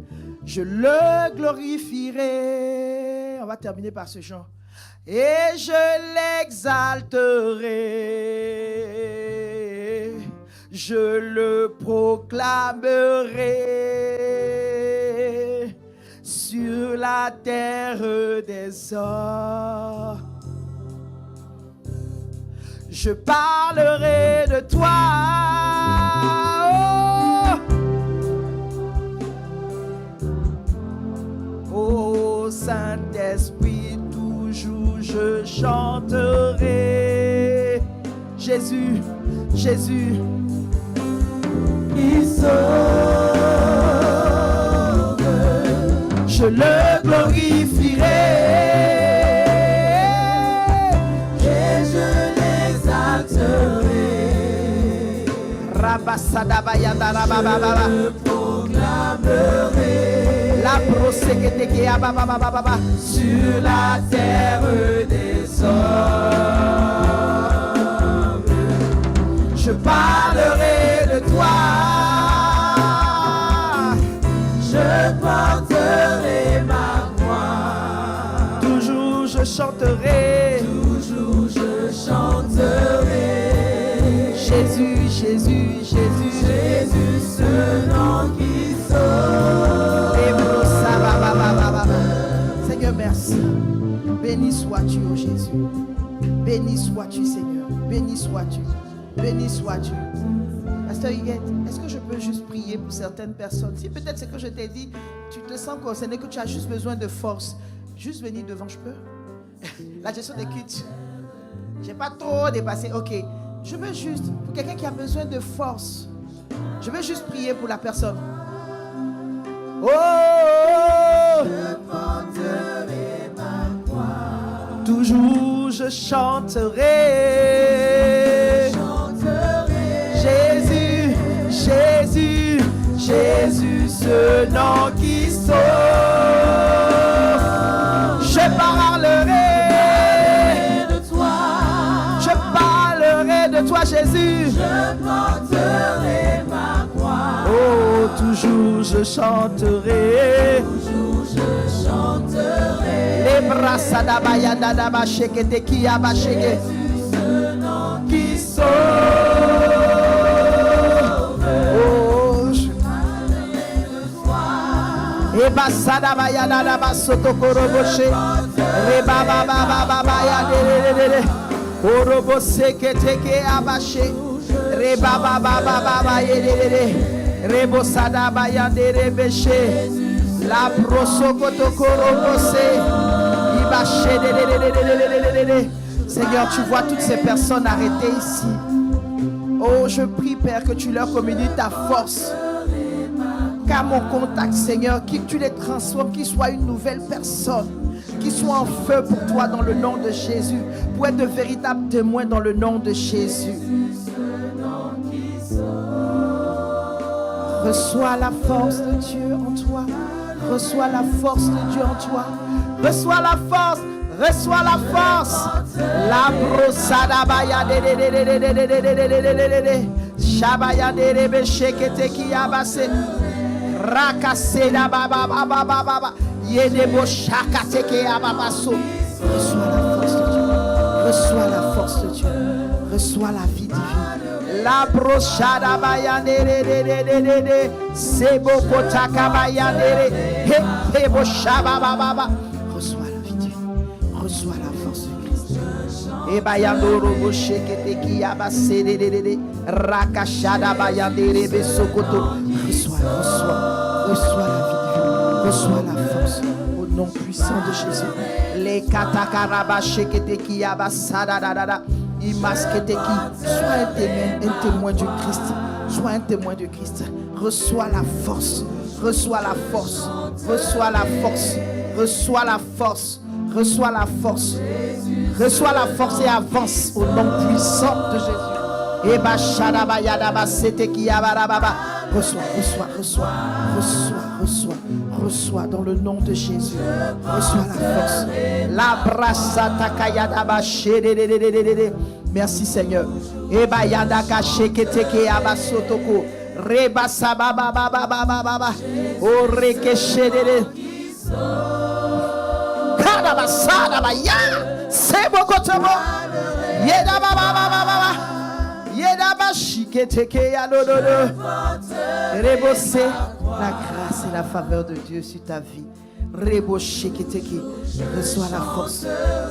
Je le glorifierai. On va terminer par ce chant. Et je l'exalterai, je le proclamerai sur la terre des hommes. Je parlerai de toi, oh Saint-Esprit. Je chanterai Jésus, Jésus qui sauve. Je le glorifierai et je l'exalterai. Rabassadabaya rabababa. Je proclamerai la proséquete qui a babababa sur la terre des hommes. Je parlerai de toi, je porterai ma voix. Toujours je chanterai, toujours je chanterai. Jésus, Jésus, Jésus, Jésus, ce nom qui sauve. Seigneur, merci. Béni sois-tu, oh Jésus. Béni sois-tu, Seigneur. Béni sois-tu. Béni sois-tu. Pasteur Huguette, est-ce que je peux juste prier pour certaines personnes? Si peut-être ce que je t'ai dit, tu te sens concerné, que tu as juste besoin de force, juste venir devant, je peux? La gestion des cultes. J'ai pas trop dépassé. Ok. Je veux juste, pour quelqu'un qui a besoin de force, je veux juste prier pour la personne. Oh, je porterai je chanterai. Jésus, Jésus, Jésus, ce nom qui sauve. Je parlerai de toi. Je parlerai de toi, Jésus. Je porterai ma croix. Oh, toujours je chanterai. Toujours je chanterai. Les bras sadabaya dadaba shekete ki abasheke. Ce nom Qui sauve. Eba sadabaya dadaba sotokoroboshe. Reba baba baba ya de. Orobo sekete ke abashe. Reba baba baba ye de. Rebo sadabaya de rebeshe. La prosokotokorobose. Ibashe de. Seigneur, tu vois toutes ces personnes arrêtées ici. Oh, je prie, Père, que tu leur communies ta force. Qu'à mon contact, Seigneur, que tu les transformes, qu'ils soient une nouvelle personne, qu'ils soient en feu pour toi dans le nom de Jésus, pour être de véritables témoins dans le nom de Jésus. Reçois la force de Dieu en toi. Reçois la force de Dieu en toi. Reçois la force. Reçois la force. La brossada baya de Shabaya de beshekete ki abase. Rakaseda baba baba baba. Yedebo shakate ke ababaso. Reçois la force de Dieu. Reçois la force de Dieu. Reçois la vie divine. La brochada baya de Sebo kotaka baya de Hebo shaba baba. Reçois la vie divine. Reçois la force de Christ. Et bayandoro boshekete ki abase de rakashada bayandere besokoto. Reçois la vie divine. Reçois la force au nom puissant de Jésus. Les katakaraba shekete ki abasada da. Imaskete ki. Sois un témoin du Christ. Sois un témoin du Christ. Reçois la force. Reçois la force. Reçois la force. Reçois la force. Reçois la force. Reçois la force et avance au nom puissant de Jésus. Eba shadaba yadaba sete ki yabarababa. Reçois dans le nom de Jésus. Reçois la force. La brassa takayadaba shedededededede. Merci Seigneur. Eba yadaka sheketeke abasotoko. Reba sababa baba baba baba. Oreke shedede. Kadabasada baya. Sebo kotobo. Yeda baba baba baba. Yedaba shiketeke yadododo. Rebosé. La grâce et la faveur de Dieu sur ta vie. Rebo shiketeke. Reçois la force.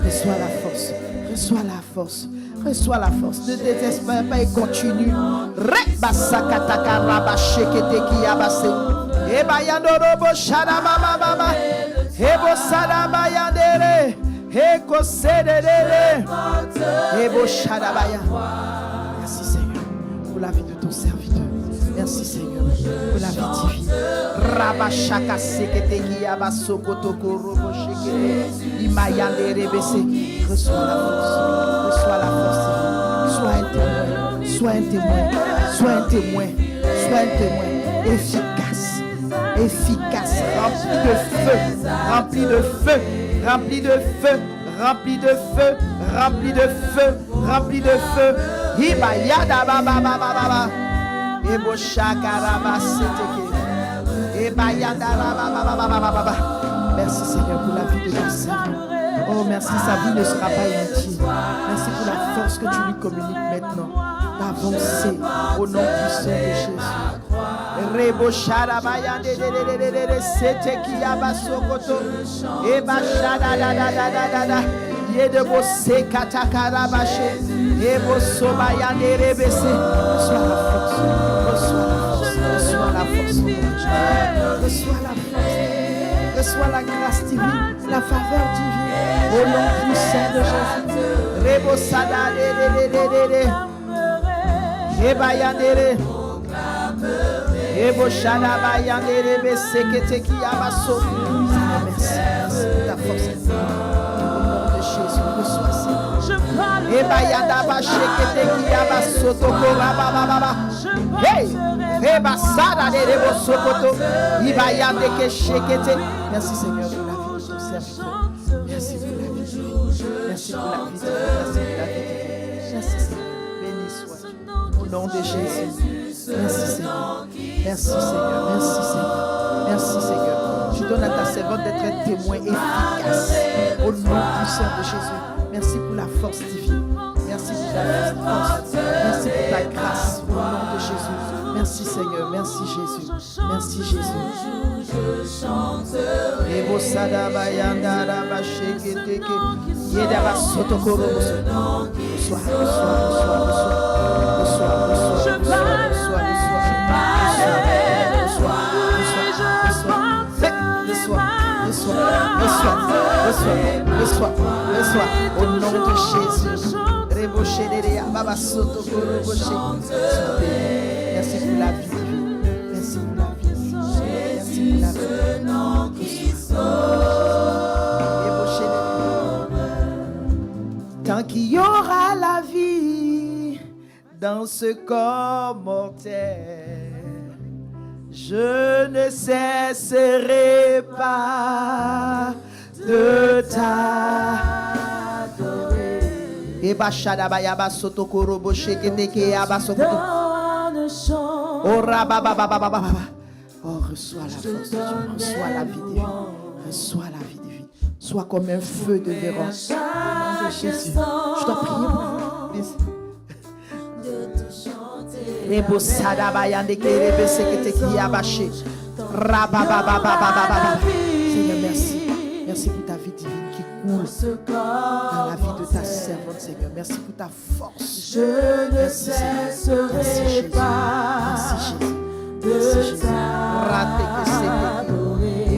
Reçois la force. Reçois la force. Reçois la force. Ne désespère pas et continue. Reba sakataka raba shiketeke yabase. Eba yandorobo shadaba baba. Ebo sadaba yandere. Eko sededere. Ebo shadaba yandere. Merci Seigneur pour la vie de ton serviteur. Merci Seigneur pour la vie divine. Rabashaka sekete kiyaba sokotoko robo shekete. Imayande rebese. Reçois la force. Reçois la force. Sois un témoin. Sois un témoin. Sois un témoin. Sois un témoin. Efficace. Efficace. Rempli de feu. Rempli de feu. Rempli de feu. Rempli de feu. Rempli de feu. Rempli de feu. Iba yada baba baba baba. Ebo shakaraba seteke. Eba yada baba baba baba baba. Merci Seigneur pour la vie de ton Seigneur. Oh merci, sa vie ne sera pas inutile. Merci pour la force que tu lui communiques maintenant d'avancer au nom puissant de Jésus. Rebo sharaba yande de seteki yabasokoto. Eba shada da da da da da. Yedebo sekatakarabashe. Ebo sobayande rebese. Reçois la force. Reçois la force. Reçois la force. Reçois la force. Reçois la grâce divine, la faveur divine. Au nom puissant de Jésus. Rebo sada de. Eba yandere. Ebo shada bayande rebese keteki abaso. Merci. Merci pour ta force. Jésus, reçois ça. Rabayanda Bashekete Kiaba Sotoko Rababa. Hey! Rebasada de Rebo Sokoto. Ibayande Keshekete. Merci Seigneur pour la vie de ton serviteur. Merci pour la vie. Merci pour la vie. Merci pour la vie. Merci Seigneur. Béni sois-tu. Au nom de Jésus. Merci Seigneur. Merci Seigneur. Merci Seigneur. Merci Seigneur. Je donne à ta servante d'être un témoin efficace. Au nom puissant de Jésus. Merci pour la force divine. Merci pour ta force. Merci pour ta grâce. Au nom de Jésus. Merci Seigneur. Merci Jésus. Merci Jésus. Ebo sada bayanda raba sheketeke. Yedaba sotokoro. Bonsoir. Reçois, au nom de Jésus. Merci pour la vie. Merci pour la vie. Merci pour la vie. Tant qu'il y aura la vie dans ce corps mortel, je ne cesserai pas de t'adorer. Et bachada bayaba sotokoro bosheke teke abasokoto. Oh rababababababa. Oh reçois la force de Dieu, reçois la vie divine, reçois la vie divine. Sois comme un feu de Véron. Au nom de Jésus, je t'en prie. Rebo sada bayande kerebe sekete ki abaché. Rababababababa. Seigneur, merci. Merci pour ta vie divine qui coule dans la vie de ta servante, Seigneur. Merci pour ta force. Je ne cesserai pas de t'adorer.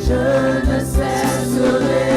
Je ne cesserai